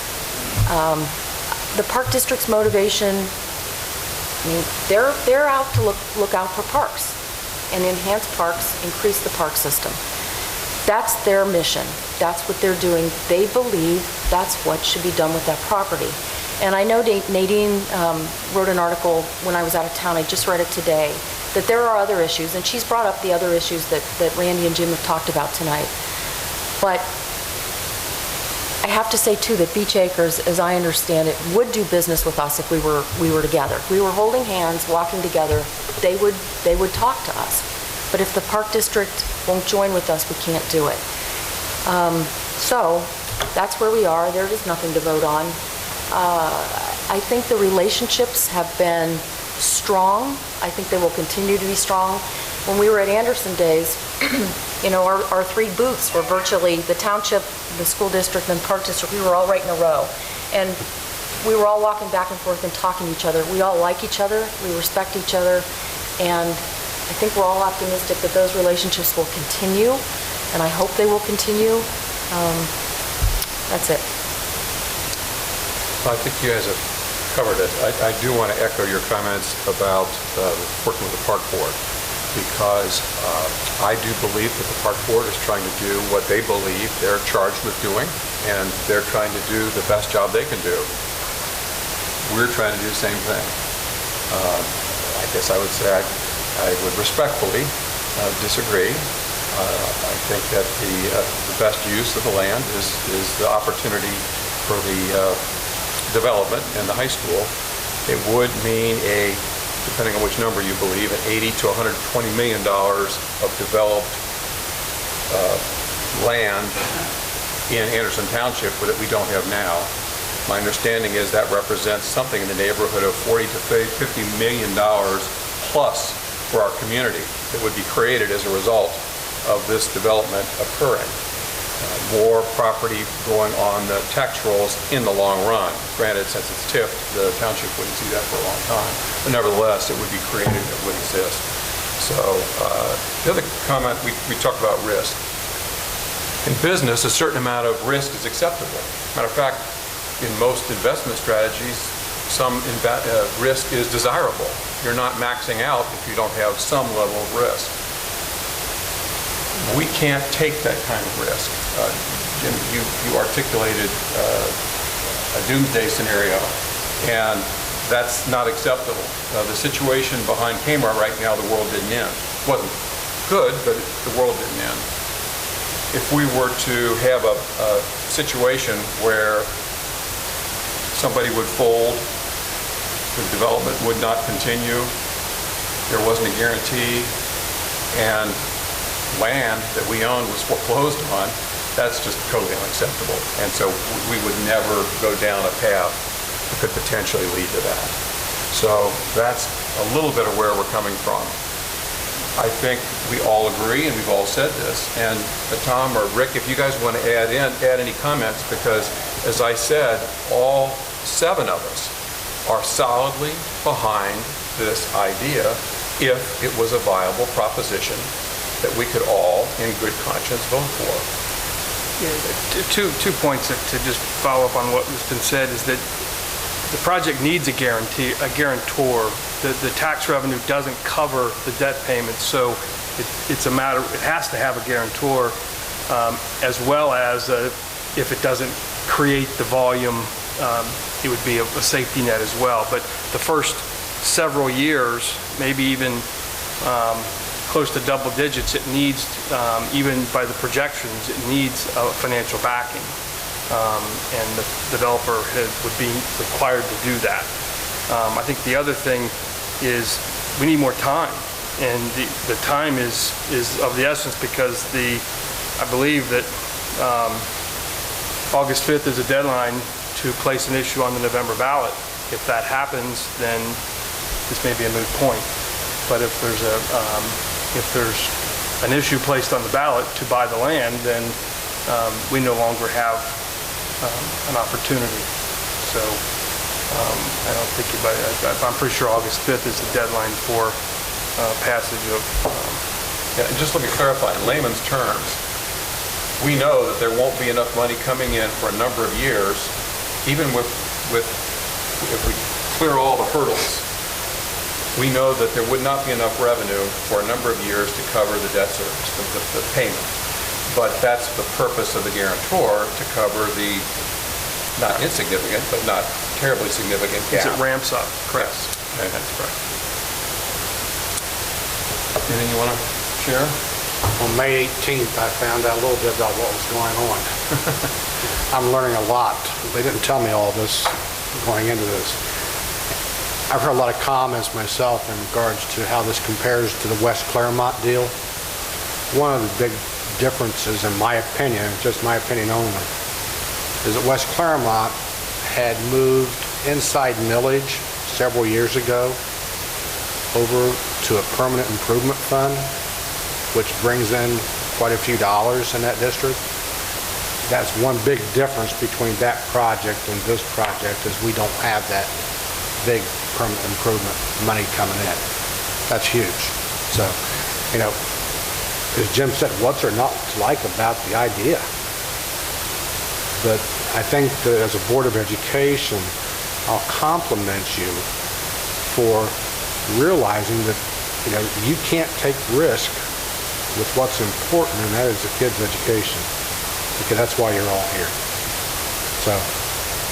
The park district's motivation, I mean, they're out to look out for parks and enhance parks, increase the park system. That's their mission. That's what they're doing. They believe that's what should be done with that property. And I know Nadine wrote an article when I was out of town, I just read it today, that there are other issues, and she's brought up the other issues that Randy and Jim have talked about tonight. But I have to say too that Beach Acres, as I understand it, would do business with us if we were together. If we were holding hands, walking together, they would talk to us. But if the park district won't join with us, we can't do it. So that's where we are. There is nothing to vote on. I think the relationships have been strong. I think they will continue to be strong. When we were at Anderson Days, you know, our three booths were virtually the township, the school district, and the park district. We were all right in a row. And we were all walking back and forth and talking to each other. We all like each other. We respect each other. And I think we're all optimistic that those relationships will continue. And I hope they will continue. That's it. I think you guys have covered it. I do want to echo your comments about working with the park board, because I do believe that the park board is trying to do what they believe they're charged with doing, and they're trying to do the best job they can do. We're trying to do the same thing. I guess I would say I would respectfully disagree. I think that the best use of the land is the opportunity for the development in the high school. It would mean depending on which number you believe, an $80 to $120 million of developed land in Anderson Township that we don't have now. My understanding is that represents something in the neighborhood of $40 to $50 million plus for our community that would be created as a result of this development occurring. More property going on the tax rolls in the long run. Granted, since it's TIF, the township wouldn't see that for a long time. But nevertheless, it would be created, it would exist. So the other comment, we talked about risk. In business, a certain amount of risk is acceptable. Matter of fact, in most investment strategies, some risk is desirable. You're not maxing out if you don't have some level of risk. We can't take that kind of risk. Jim, you articulated a doomsday scenario, and That's not acceptable. The situation behind Kmart right now, the world didn't end. Wasn't good, but the world didn't end. If we were to have a situation where somebody would fold, the development would not continue, there wasn't a guarantee, and land that we owned was foreclosed on, that's just totally unacceptable. And so we would never go down a path that could potentially lead to that. So that's a little bit of where we're coming from. I think we all agree, and we've all said this, and Tom or Rick, if you guys want to add any comments, because as I said, all 7 of us are solidly behind this idea if it was a viable proposition that we could all, in good conscience, vote for. Yeah, two points to just follow up on what has been said is that the project needs a guarantor. The tax revenue doesn't cover the debt payments, so it's a matter, it has to have a guarantor, as well as if it doesn't create the volume, it would be a safety net as well. But the first several years, maybe even close to double digits, it needs, even by the projections, it needs a financial backing. And the developer would be required to do that. I think the other thing is we need more time, and the time is of the essence, because I believe that August 5th is a deadline to place an issue on the November ballot. If that happens, then this may be a moot point. But if there's an issue placed on the ballot to buy the land, then we no longer have an opportunity. So I don't think I'm pretty sure August 5th is the deadline for passage of... Yeah, and just let me clarify, in layman's terms, we know that there won't be enough money coming in for a number of years, even if we clear all the hurdles. We know that there would not be enough revenue for a number of years to cover the debt service, the payment. But that's the purpose of the guarantor, to cover the not insignificant, but not terribly significant gap. As it ramps up. Correct. Okay, that's correct. Anything you want to share? On May 18th, I found out a little bit about what was going on. I'm learning a lot. They didn't tell me all this going into this. I've heard a lot of comments myself in regards to how this compares to the West Claremont deal. One of the big differences, in my opinion, just my opinion only, is that West Claremont had moved inside millage several years ago over to a permanent improvement fund, which brings in quite a few dollars in that district. That's one big difference between that project and this project, is we don't have that big permanent improvement money coming in. That's huge. So, as Jim said, what's there not to like about the idea? But I think that as a Board of Education, I'll compliment you for realizing that, you can't take risk with what's important, and that is the kids' education, because that's why you're all here. So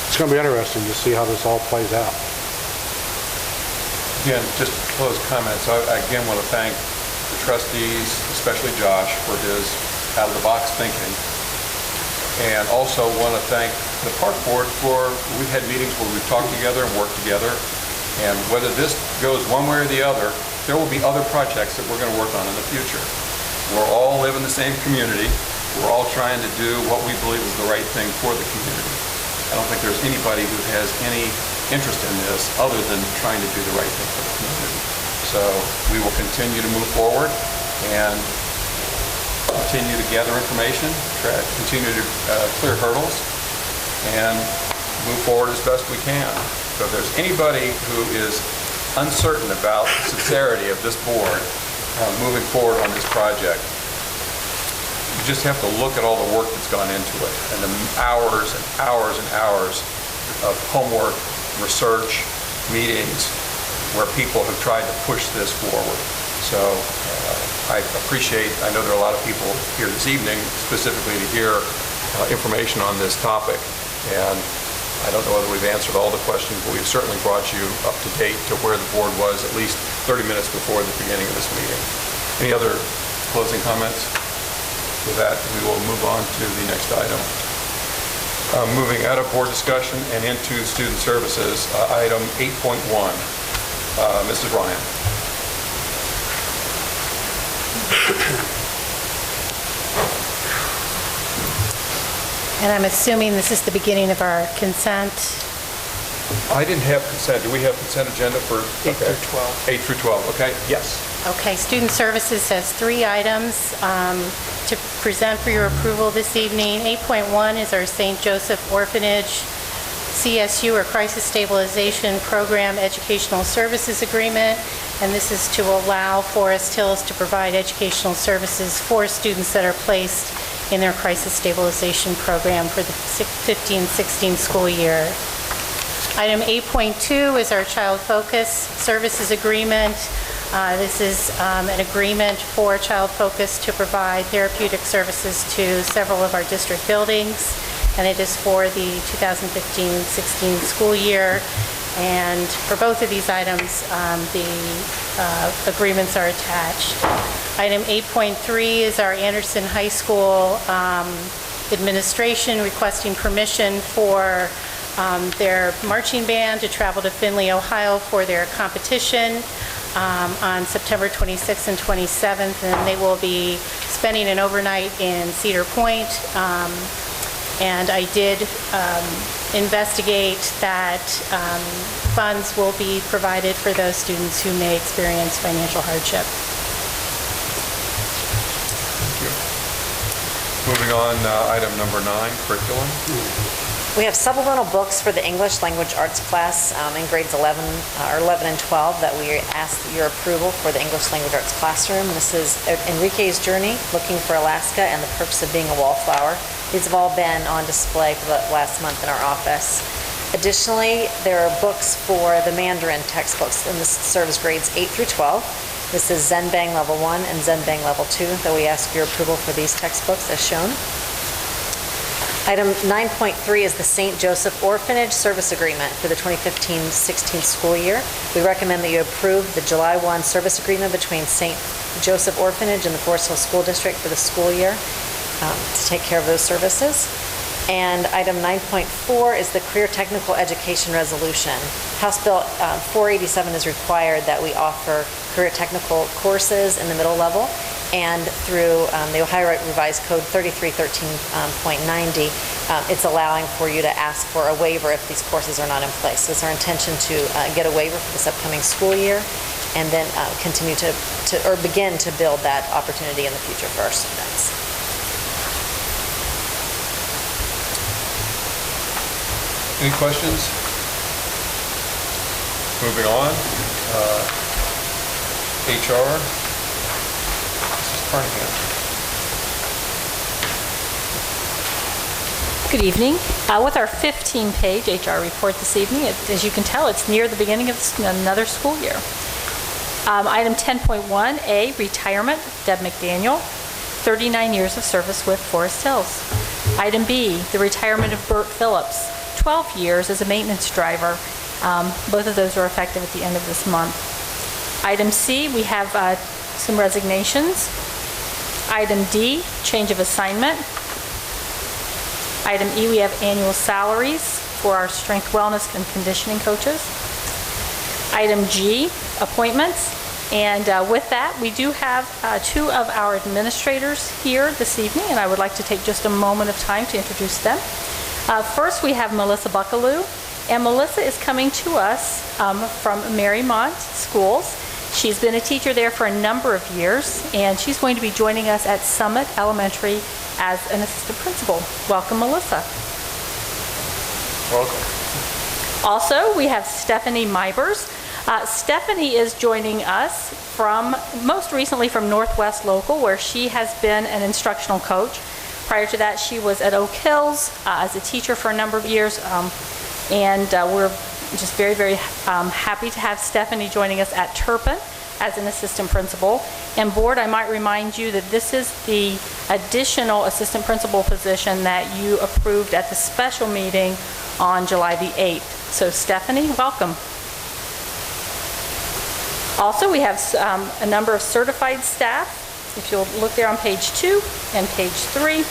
it's going to be interesting to see how this all plays out. Again, just close comments. I again want to thank the trustees, especially Josh, for his out-of-the-box thinking. And also want to thank the Park Board for, we've had meetings where we've talked together and worked together. And whether this goes one way or the other, there will be other projects that we're going to work on in the future. We're all live in the same community. We're all trying to do what we believe is the right thing for the community. I don't think there's anybody who has any interest in this other than trying to do the right thing for the community. So we will continue to move forward and continue to gather information, continue to clear hurdles, and move forward as best we can. So if there's anybody who is uncertain about the sincerity of this board moving forward on this project, you just have to look at all the work that's gone into it, and the hours and hours and hours of homework, research, meetings, where people have tried to push this forward. So I know there are a lot of people here this evening specifically to hear information on this topic, and I don't know whether we've answered all the questions, but we've certainly brought you up to date to where the board was at least 30 minutes before the beginning of this meeting. Any other closing comments? With that, we will move on to the next item. Moving out of board discussion and into student services, item 8.1. Mrs. Ryan. And I'm assuming this is the beginning of our consent. I didn't have consent. Do we have consent agenda for? 8 through 12. 8 through 12, okay, yes. Okay, Student Services has 3 items to present for your approval this evening. 8.1 is our St. Joseph Orphanage CSU, or Crisis Stabilization Program Educational Services Agreement, and this is to allow Forest Hills to provide educational services for students that are placed in their Crisis Stabilization Program for the 15-16 school year. Item 8.2 is our Child Focus Services Agreement. This is an agreement for Child Focus to provide therapeutic services to several of our district buildings, and it is for the 2015-16 school year. And for both of these items, the agreements are attached. Item 8.3 is our Anderson High School administration requesting permission for their marching band to travel to Findlay, Ohio for their competition on September 26th and 27th, and they will be spending an overnight in Cedar Point. And I did investigate that funds will be provided for those students who may experience financial hardship. Thank you. Moving on, item number 9, curriculum. We have supplemental books for the English language arts class in grades 11 and 12 that we ask your approval for the English language arts classroom. This is Enrique's Journey, Looking for Alaska, and The Perks of Being a Wallflower. These have all been on display for the last month in our office. Additionally, there are books for the Mandarin textbooks, and this serves grades 8 through 12. This is Zenbang Level 1 and Zenbang Level 2 that we ask your approval for these textbooks as shown. Item 9.3 is the St. Joseph Orphanage Service Agreement for the 2015-16 school year. We recommend that you approve the July 1 service agreement between St. Joseph Orphanage and the Forest Hill School District for the school year to take care of those services. And item 9.4 is the Career Technical Education Resolution. House Bill 487 is required that we offer career technical courses in the middle level, and through the Ohio Revised Code 3313.90, it's allowing for you to ask for a waiver if these courses are not in place. So it's our intention to get a waiver for this upcoming school year, and then continue to begin to build that opportunity in the future for our students. Any questions? Moving on, HR. Mrs. Carnahan. Good evening. With our 15-page HR report this evening, as you can tell, it's near the beginning of another school year. Item 10.1A, retirement, Deb McDaniel, 39 years of service with Forest Hills. Item B, the retirement of Bert Phillips, 12 years as a maintenance driver. Both of those are effective at the end of this month. Item C, we have some resignations. Item D, change of assignment. Item E, we have annual salaries for our strength, wellness, and conditioning coaches. Item G, appointments. And with that, we do have 2 of our administrators here this evening, and I would like to take just a moment of time to introduce them. First, we have Melissa Buckaloo, and Melissa is coming to us from Marymount Schools. She's been a teacher there for a number of years, and she's going to be joining us at Summit Elementary as an assistant principal. Welcome, Melissa. Welcome. Also, we have Stephanie Mybers. Stephanie is joining us most recently from Northwest Local, where she has been an instructional coach. Prior to that, she was at Oak Hills as a teacher for a number of years, and we're just very, very happy to have Stephanie joining us at Turpin, as an assistant principal. And board, I might remind you that this is the additional assistant principal position that you approved at the special meeting on July the 8th. So Stephanie, welcome. Also, we have a number of certified staff. If you'll look there on page 2 and page 3.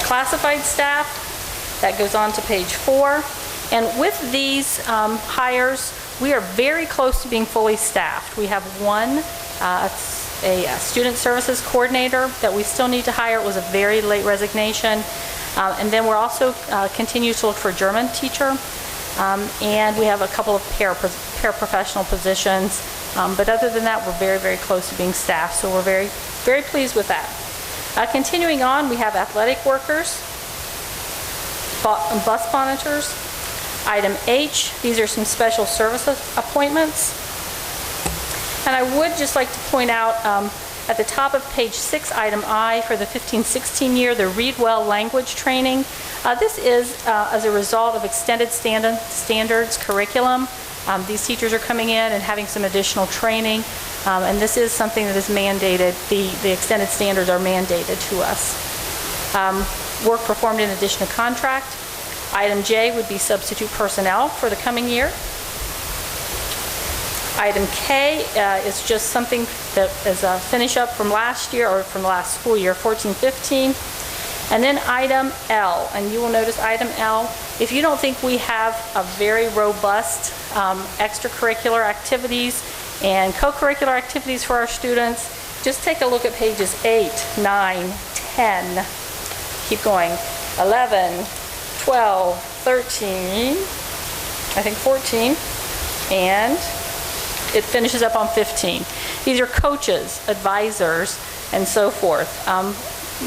Classified staff, that goes on to page 4. And with these hires, we are very close to being fully staffed. We have one, a student services coordinator that we still need to hire. It was a very late resignation. And then we're also continue to look for a German teacher. And we have a couple of paraprofessional positions. But other than that, we're very, very close to being staffed. So we're very, very pleased with that. Continuing on, we have athletic workers, bus monitors. Item H, these are some special services appointments. And I would just like to point out at the top of page 6, item I, for the 15-16 year, the Read Well language training. This is as a result of extended standards curriculum. These teachers are coming in and having some additional training. And this is something that is mandated. The extended standards are mandated to us. Work performed in addition to contract. Item J would be substitute personnel for the coming year. Item K is just something that is a finish up from last year or from the last school year, 14-15. And then item L, and you will notice item L, if you don't think we have a very robust extracurricular activities and co-curricular activities for our students, just take a look at pages 8, 9, 10, keep going, 11, 12, 13, I think 14, and it finishes up on 15. These are coaches, advisors, and so forth.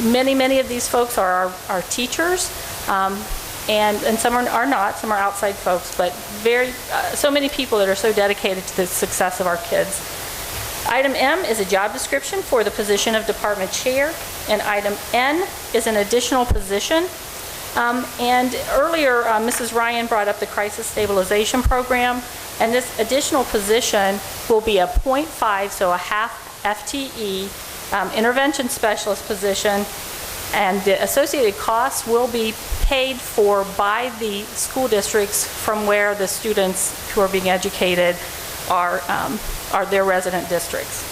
Many of these folks are our teachers, and some are not, some are outside folks, but so many people that are so dedicated to the success of our kids. Item M is a job description for the position of department chair, and item N is an additional position. And earlier, Mrs. Ryan brought up the crisis stabilization program, and this additional position will be a 0.5, so a half FTE intervention specialist position, and the associated costs will be paid for by the school districts from where the students who are being educated are their resident districts.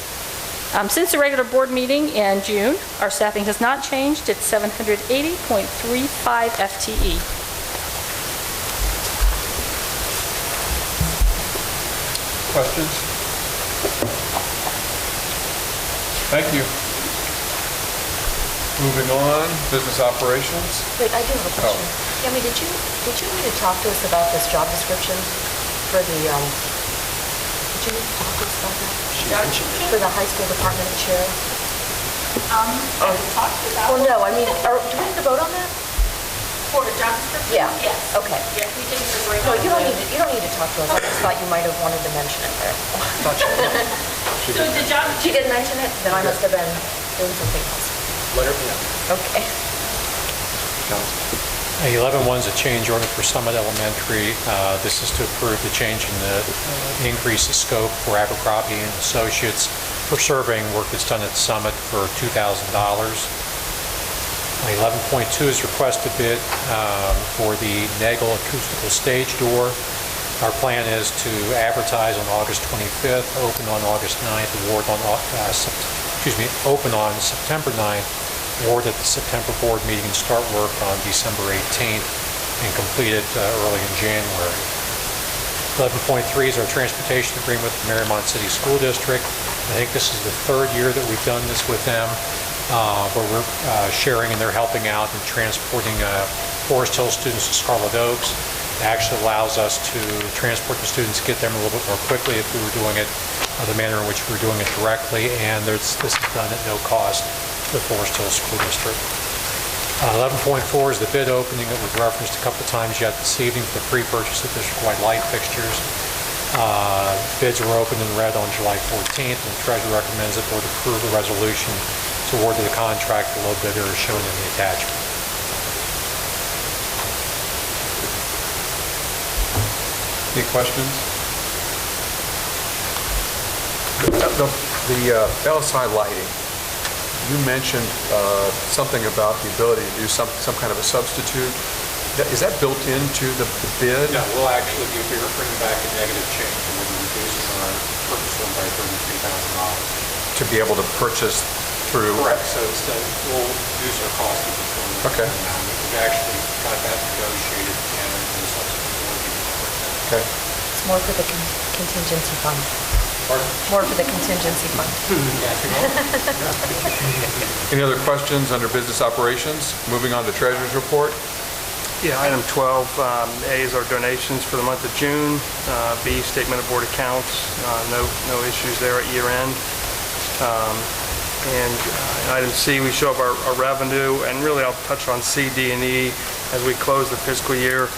Since the regular board meeting in June, our staffing has not changed. It's 780.35 FTE. Questions? Thank you. Moving on, business operations. Wait, I do have a question. Yami, did you need to talk to us about this job description for the, did you need to talk to us about that? For the high school department chair? Well, no, I mean, do we need to vote on that? For the job description? Yeah. Yes. Okay. Yes, we did agree No, on you don't need to talk to us. I just thought you might have wanted to mention it there. So the job... She did mention it, then I must have been doing something else. Let her know. Okay. 11.1 is a change order for Summit Elementary. This is to approve the change in the increase of scope for Abercrombie and Associates for surveying work that's done at Summit for $2,000. 11.2 is request a bid for the Nagel acoustical stage door. Our plan is to advertise on August 25th, open on August 9th, open on September 9th, award at the September board meeting, and start work on December 18th and complete it early in January. 11.3 is our transportation agreement with the Mariemont City School District. I think this is the third year that we've done this with them, where we're sharing and they're helping out and transporting Forest Hill students to Scarlet Oaks. It actually allows us to transport the students, get them a little bit more quickly if we were doing it the manner in which we were doing it directly, and this is done at no cost to the Forest Hill School District. 11.4 is the bid opening that was referenced a couple times yet this evening for the pre-purchase of district-wide light fixtures. Bids were opened and read on July 14th, and the Treasurer recommends that the Board approve the resolution to award the contract to low bidder as shown in the attachment. Any questions? The LSI lighting, you mentioned something about the ability to do some kind of a substitute. Is that built into the bid? No, we'll actually bring back a negative change and we'll be reducing our purchase one by $33,000. To be able to purchase through? Correct, so we'll reduce our cost even further. Okay. We've actually got that negotiated and the substitute will be more. Okay. It's more for the contingency fund. Pardon? More for the contingency fund. Any other questions under business operations? Moving on to treasurer's report. Yeah, item 12, A is our donations for the month of June. B, statement of board accounts, no issues there at year end. And item C, we show up our revenue, and really I'll touch on C, D, and E as we close the fiscal year.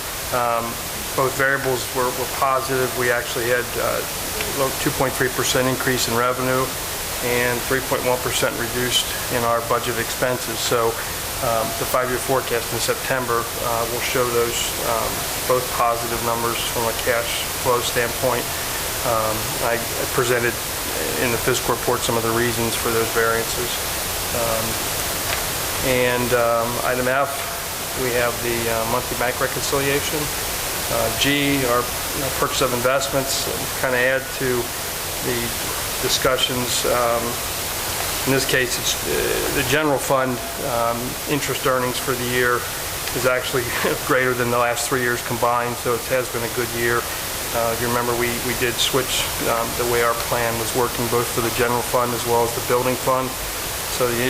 Both variables were positive. We actually had a 2.3% increase in revenue and 3.1% reduced in our budget expenses. So the 5-year forecast in September will show those both positive numbers from a cash flow standpoint. I presented in the fiscal report some of the reasons for those variances. Item F, we have the monthly bank reconciliation. G, our purchase of investments, kind of add to the discussions. In this case, it's the general fund interest earnings for the year is actually greater than the last 3 years combined, so it has been a good year. If you remember, we did switch the way our plan was working, both for the general fund as well as the building fund. So the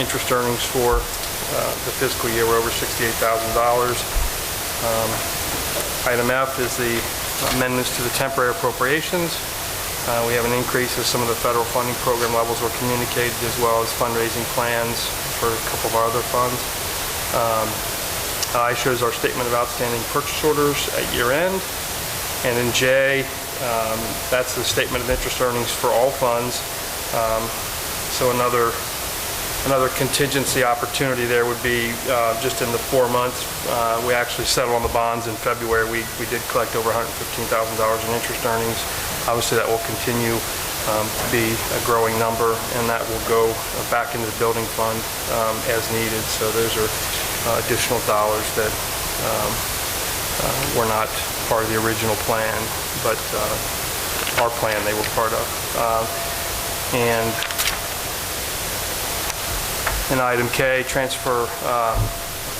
interest earnings for the fiscal year were over $68,000. Item F is the amendments to the temporary appropriations. We have an increase as some of the federal funding program levels were communicated, as well as fundraising plans for a couple of our other funds. I shows our statement of outstanding purchase orders at year end. And in J, that's the statement of interest earnings for all funds. So another contingency opportunity there would be just in the 4 months. We actually settled on the bonds in February. We did collect over $115,000 in interest earnings. Obviously, that will continue to be a growing number, and that will go back into the building fund as needed. So those are additional dollars that were not part of the original plan, but our plan they were part of. And in item K, transfer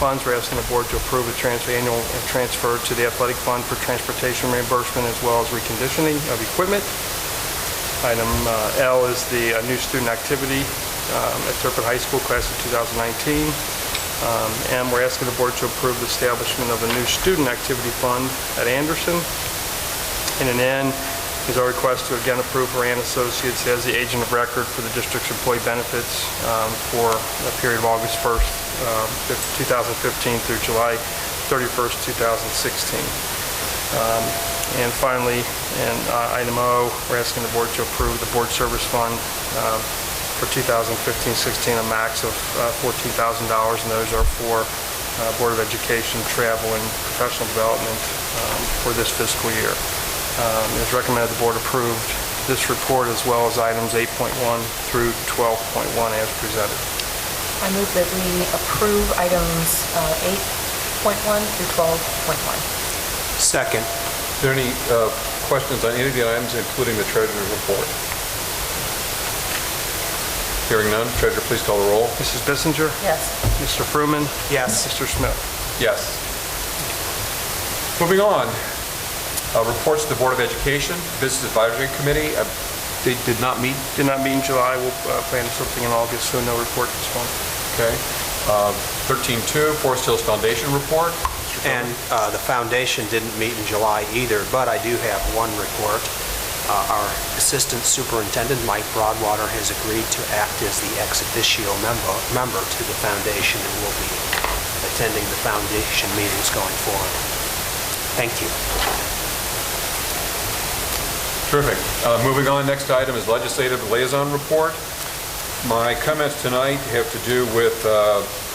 funds, we're asking the board to approve a annual transfer to the athletic fund for transportation reimbursement as well as reconditioning of equipment. Item L is the new student activity at Turpin High School, class of 2019. And we're asking the board to approve the establishment of a new student activity fund at Anderson. And an N is our request to again approve Horan Associates as the agent of record for the district's employee benefits for a period of August 1st, 2015 through July 31st, 2016. And finally, in item O, we're asking the board to approve the board service fund for 2015-16, a max of $14,000, and those are for Board of Education, travel, and professional development for this fiscal year. It is recommended the board approved this report as well as items 8.1 through 12.1 as presented. I move that we approve items 8.1 through 12.1. Second. Is there any questions on any of the items, including the treasurer's report? Hearing none, treasurer, please call the roll. Mrs. Bissinger? Yes. Mr. Fruman? Yes. Mr. Smith? Yes. Moving on. Reports to the Board of Education, Business Advisory Committee. They did not meet? Did not meet in July. We'll plan something in August, so no report this month. Okay. 13.2, Forest Hills Foundation report. And the foundation didn't meet in July either, but I do have one report. Our Assistant Superintendent, Mike Broadwater, has agreed to act as the ex officio member to the foundation and will be attending the foundation meetings going forward. Thank you. Terrific. Moving on, next item is Legislative Liaison Report. My comments tonight have to do with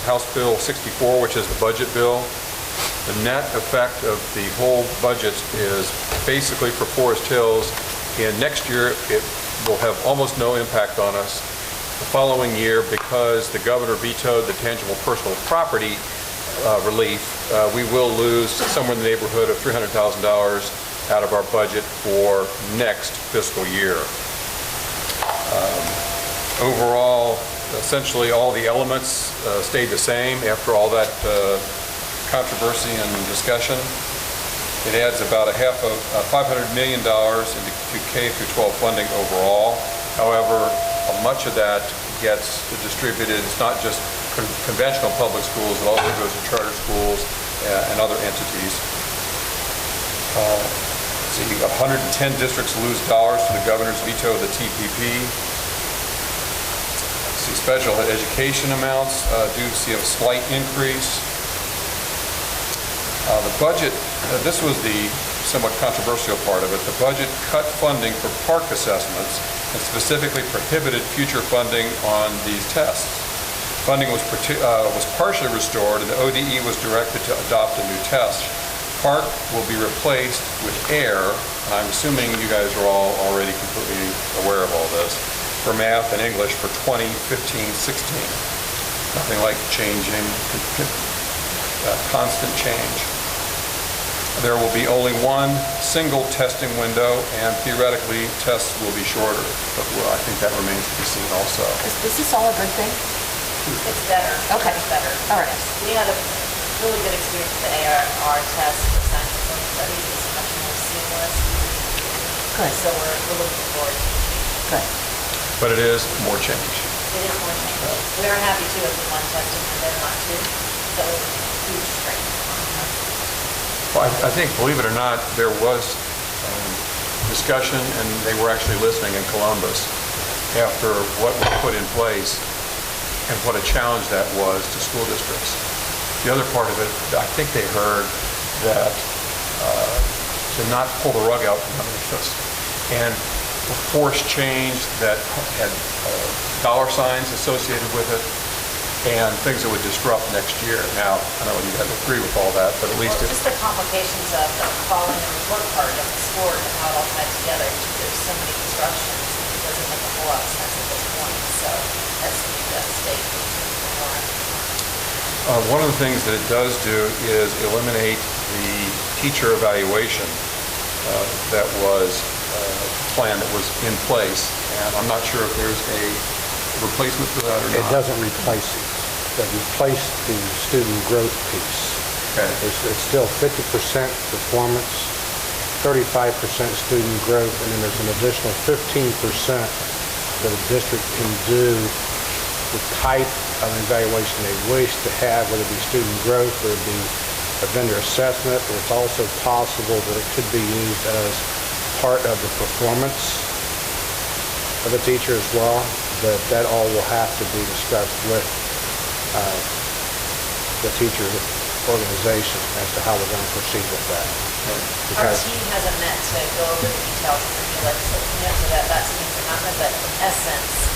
House Bill 64, which is the budget bill. The net effect of the whole budget is basically for Forest Hills, and next year it will have almost no impact on us. The following year, because the governor vetoed the tangible personal property relief, we will lose somewhere in the neighborhood of $300,000 out of our budget for next fiscal year. Overall, essentially all the elements stayed the same after all that controversy and discussion. It adds about $500 million into K through 12 funding overall. However, much of that gets distributed. It's not just conventional public schools, it also goes to charter schools and other entities. 110 districts lose dollars to the governor's veto of the TPP. Special education amounts do see a slight increase. The budget, this was the somewhat controversial part of it, the budget cut funding for park assessments and specifically prohibited future funding on these tests. Funding was partially restored and the ODE was directed to adopt a new test. Park will be replaced with AIR, and I'm assuming you guys are all already completely aware of all this, for math and English for 2015-16. Nothing like changing, constant change. There will be only one single testing window, and theoretically, tests will be shorter. But I think that remains to be seen also. Is this all a good thing? It's better. Okay. It's better. All right. We had a really good experience with the AR test. The scientific studies is much more seamless. Good. So we're looking forward to it. Good. But it is more change. It is more change. We are happy too if we one testing and then not two. So it's a huge strength. Well, I think, believe it or not, there was discussion, and they were actually listening in Columbus after what was put in place and what a challenge that was to school districts. The other part of it, I think they heard that to not pull the rug out from underneath us. And the forced change that had dollar signs associated with it, and things that would disrupt next year. Now, I don't know if you guys agree with all that, but at least Just the complications of the following the report card of the sport and how it all ties together. There's so many disruptions, it doesn't make a whole lot of sense at this point. So that's the devastation. one of the things that it does do is eliminate the teacher evaluation that was plan that was in place. And I'm not sure if there's a replacement for that or not. It doesn't replace it. It replaced the student growth piece. Okay. It's still 50% performance, 35% student growth, and then there's an additional 15% that a district can do the type of evaluation they wish to have, whether it be student growth, whether it be a vendor assessment, or it's also possible that it could be used as part of the performance of a teacher as well. But that all will have to be discussed with the teacher organization as to how we're going to proceed with that. Our team hasn't met to go over the details of the legislation yet, so that's something to happen, but in essence,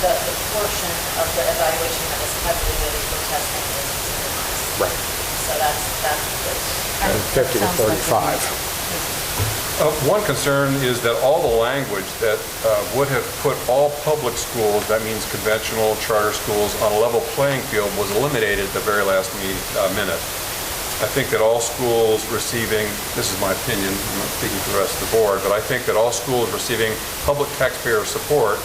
the portion of the evaluation that is heavily weighted for testing is minimized. Right. So that's good. And 50 to 35. One concern is that all the language that would have put all public schools, that means conventional charter schools, on a level playing field was eliminated at the very last minute. I think that all schools receiving, this is my opinion, I'm not speaking for the rest of the board, but I think that all schools receiving public taxpayer support,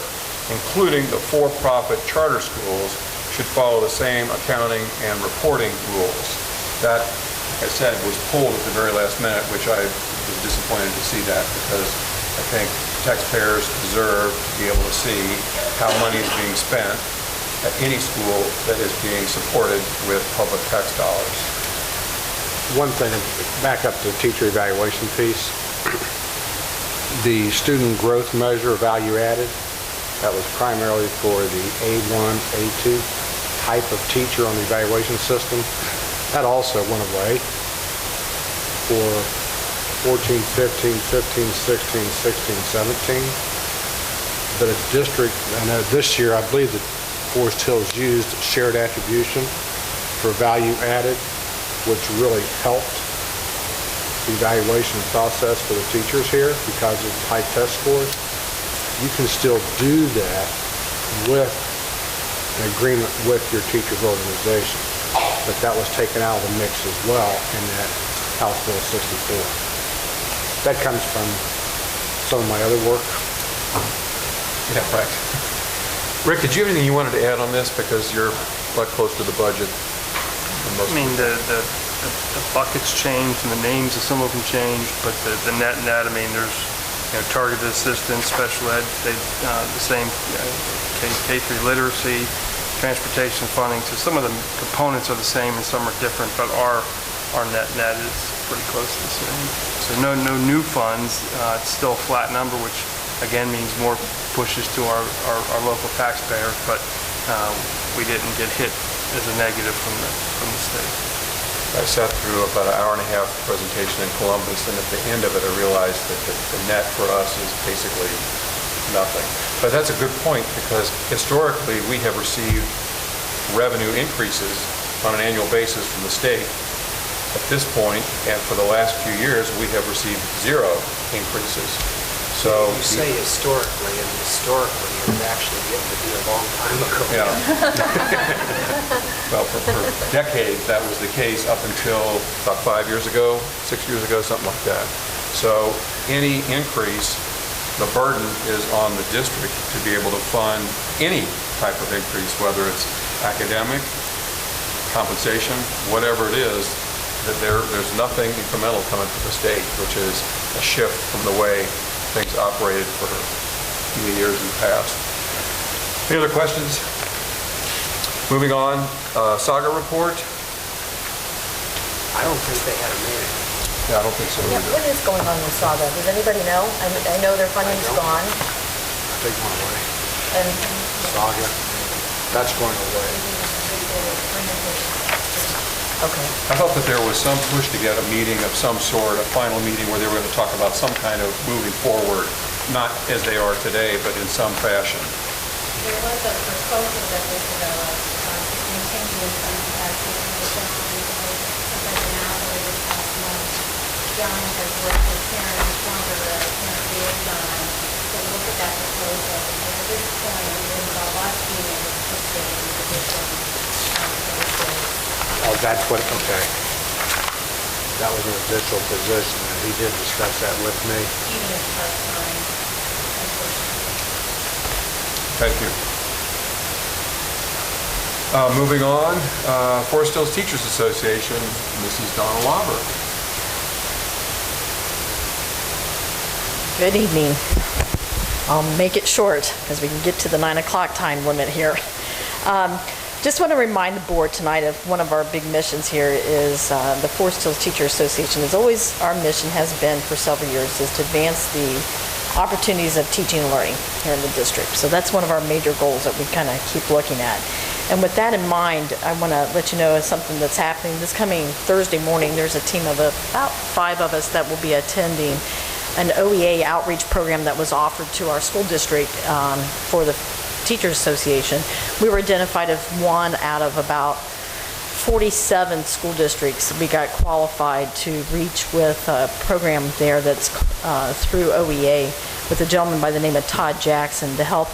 including the for-profit charter schools, should follow the same accounting and reporting rules. That, like I said, was pulled at the very last minute, which I was disappointed to see that, because I think taxpayers deserve to be able to see how money is being spent at any school that is being supported with public tax dollars. One thing, back up to the teacher evaluation piece, the student growth measure, value added, that was primarily for the A1, A2 type of teacher on the evaluation system. That also went away for 14, 15, 15, 16, 16, 17. But a district, I know this year, I believe that Forest Hills used shared attribution for value added. which really helped the evaluation process for the teachers here because of high test scores. You can still do that with an agreement with your teacher's organization. But that was taken out of the mix as well in that House Bill 64. That comes from some of my other work. Yeah, right. Rick, did you have anything you wanted to add on this? Because you're a lot closer to the budget than most I mean, the buckets changed and the names of some of them changed, but the net, I mean, there's, targeted assistance, special ed, the same, K-3 literacy, transportation funding. So some of the components are the same and some are different, but our net is pretty close to the same. So no new funds. It's still a flat number, which again means more pushes to our local taxpayers, but we didn't get hit as a negative from the state. I sat through about an hour and a half presentation in Columbus, and at the end of it, I realized that the net for us is basically nothing. But that's a good point, because historically, we have received revenue increases on an annual basis from the state. At this point, and for the last few years, we have received 0 increases. So You say historically, and historically is actually getting to be a long time ago. Yeah. Well, for decades, that was the case up until about 5 years ago, 6 years ago, something like that. So any increase, the burden is on the district to be able to fund any type of increase, whether it's academic, compensation, whatever it is, that there's nothing incremental coming from the state, which is a shift from the way things operated for many years in the past. Any other questions? Moving on, Saga report. I don't think they had a meeting. Yeah, I don't think so Yeah, either. what is going on with Saga? Does anybody know? I know their funding's gone. Take one away. And Saga, that's going away. okay. I thought that there was some push to get a meeting of some sort, a final meeting where they were going to talk about some kind of moving forward, not as they are today, but in some fashion. There was a proposal that was developed to continue some activity with something now over the past month. John has worked with Karen Schwanger, Karen liaison, to look at that proposal. And at this point, it would involve us being able to participate in the division services. Oh, that's what, okay. That was an official position, and he did discuss that with me. Even if part-time, unfortunately. Thank you. Moving on, Forest Hills Teachers Association, Mrs. Donna Lauber. Good evening. I'll make it short because we can get to the 9 o'clock time limit here. Just want to remind the board tonight of one of our big missions here is the Forest Hills Teacher Association. As always, our mission has been for several years is to advance the opportunities of teaching and learning here in the district. So that's one of our major goals that we kind of keep looking at. And with that in mind, I want to let you know something that's happening. This coming Thursday morning, there's a team of about 5 of us that will be attending an OEA outreach program that was offered to our school district for the Teachers Association. We were identified as one out of about 47 school districts. We got qualified to reach with a program there that's through OEA with a gentleman by the name of Todd Jackson to help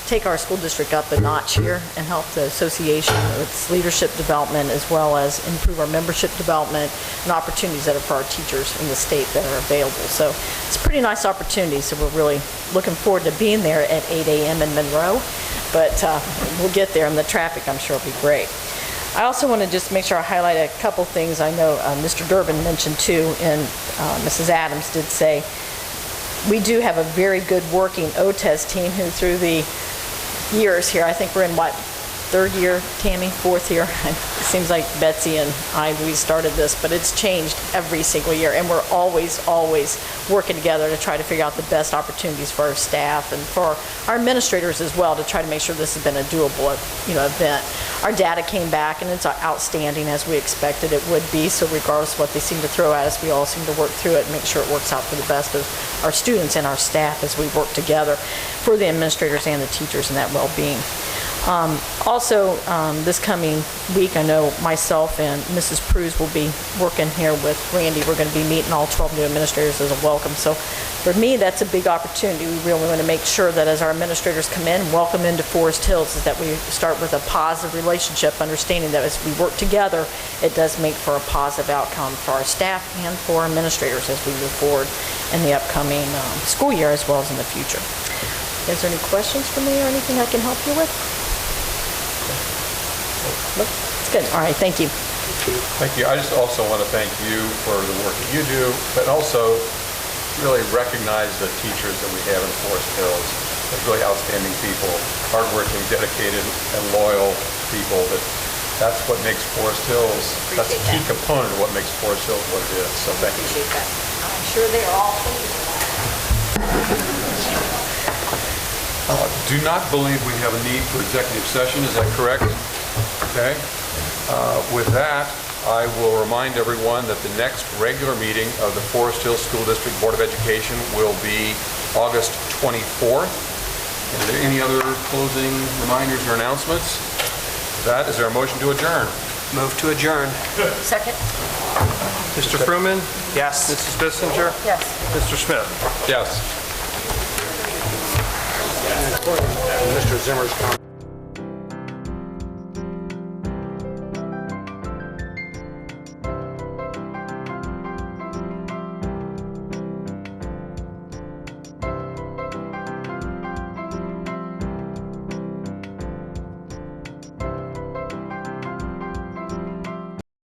take our school district up a notch here and help the association with its leadership development as well as improve our membership development and opportunities that are for our teachers in the state that are available. So it's a pretty nice opportunity, so we're really looking forward to being there at 8 a.m. in Monroe, but we'll get there and the traffic I'm sure will be great. I also want to just make sure I highlight a couple things I know Mr. Durbin mentioned too, and Mrs. Adams did say, we do have a very good working OTES team who through the years here, I think we're in what, 3rd year, Tammy, 4th year? It seems like Betsy and we started this, but it's changed every single year, and we're always working together to try to figure out the best opportunities for our staff and for our administrators as well to try to make sure this has been a doable, event. Our data came back, and it's outstanding as we expected it would be, so regardless of what they seem to throw at us, we all seem to work through it and make sure it works out for the best of our students and our staff as we work together for the administrators and the teachers and that well-being. Also, this coming week, I know myself and Mrs. Pruse will be working here with Randy. We're going to be meeting all 12 new administrators as a welcome. So for me, that's a big opportunity. We really want to make sure that as our administrators come in, welcome into Forest Hills, is that we start with a positive relationship, understanding that as we work together, it does make for a positive outcome for our staff and for our administrators as we move forward in the upcoming school year as well as in the future. Is there any questions for me or anything I can help you with? Nope. It's good. All right, thank you. Thank you. I just also want to thank you for the work that you do, but also really recognize the teachers that we have in Forest Hills. They're really outstanding people, hardworking, dedicated, and loyal people. That's what makes Forest Hills, that's a key component of what makes Forest Hills what it is. So thank you. Appreciate that. I'm sure they are all pleased with that. Do not believe we have a need for executive session, is that correct? Okay. With that, I will remind everyone that the next regular meeting of the Forest Hills School District Board of Education will be August 24th. Are there any other closing reminders or announcements? That, is there a motion to adjourn? Move to adjourn. Second? Mr. Fruman? Yes. Mrs. Bissinger? Yes. Mr. Smith? Yes. Mr. Zimmer's comment.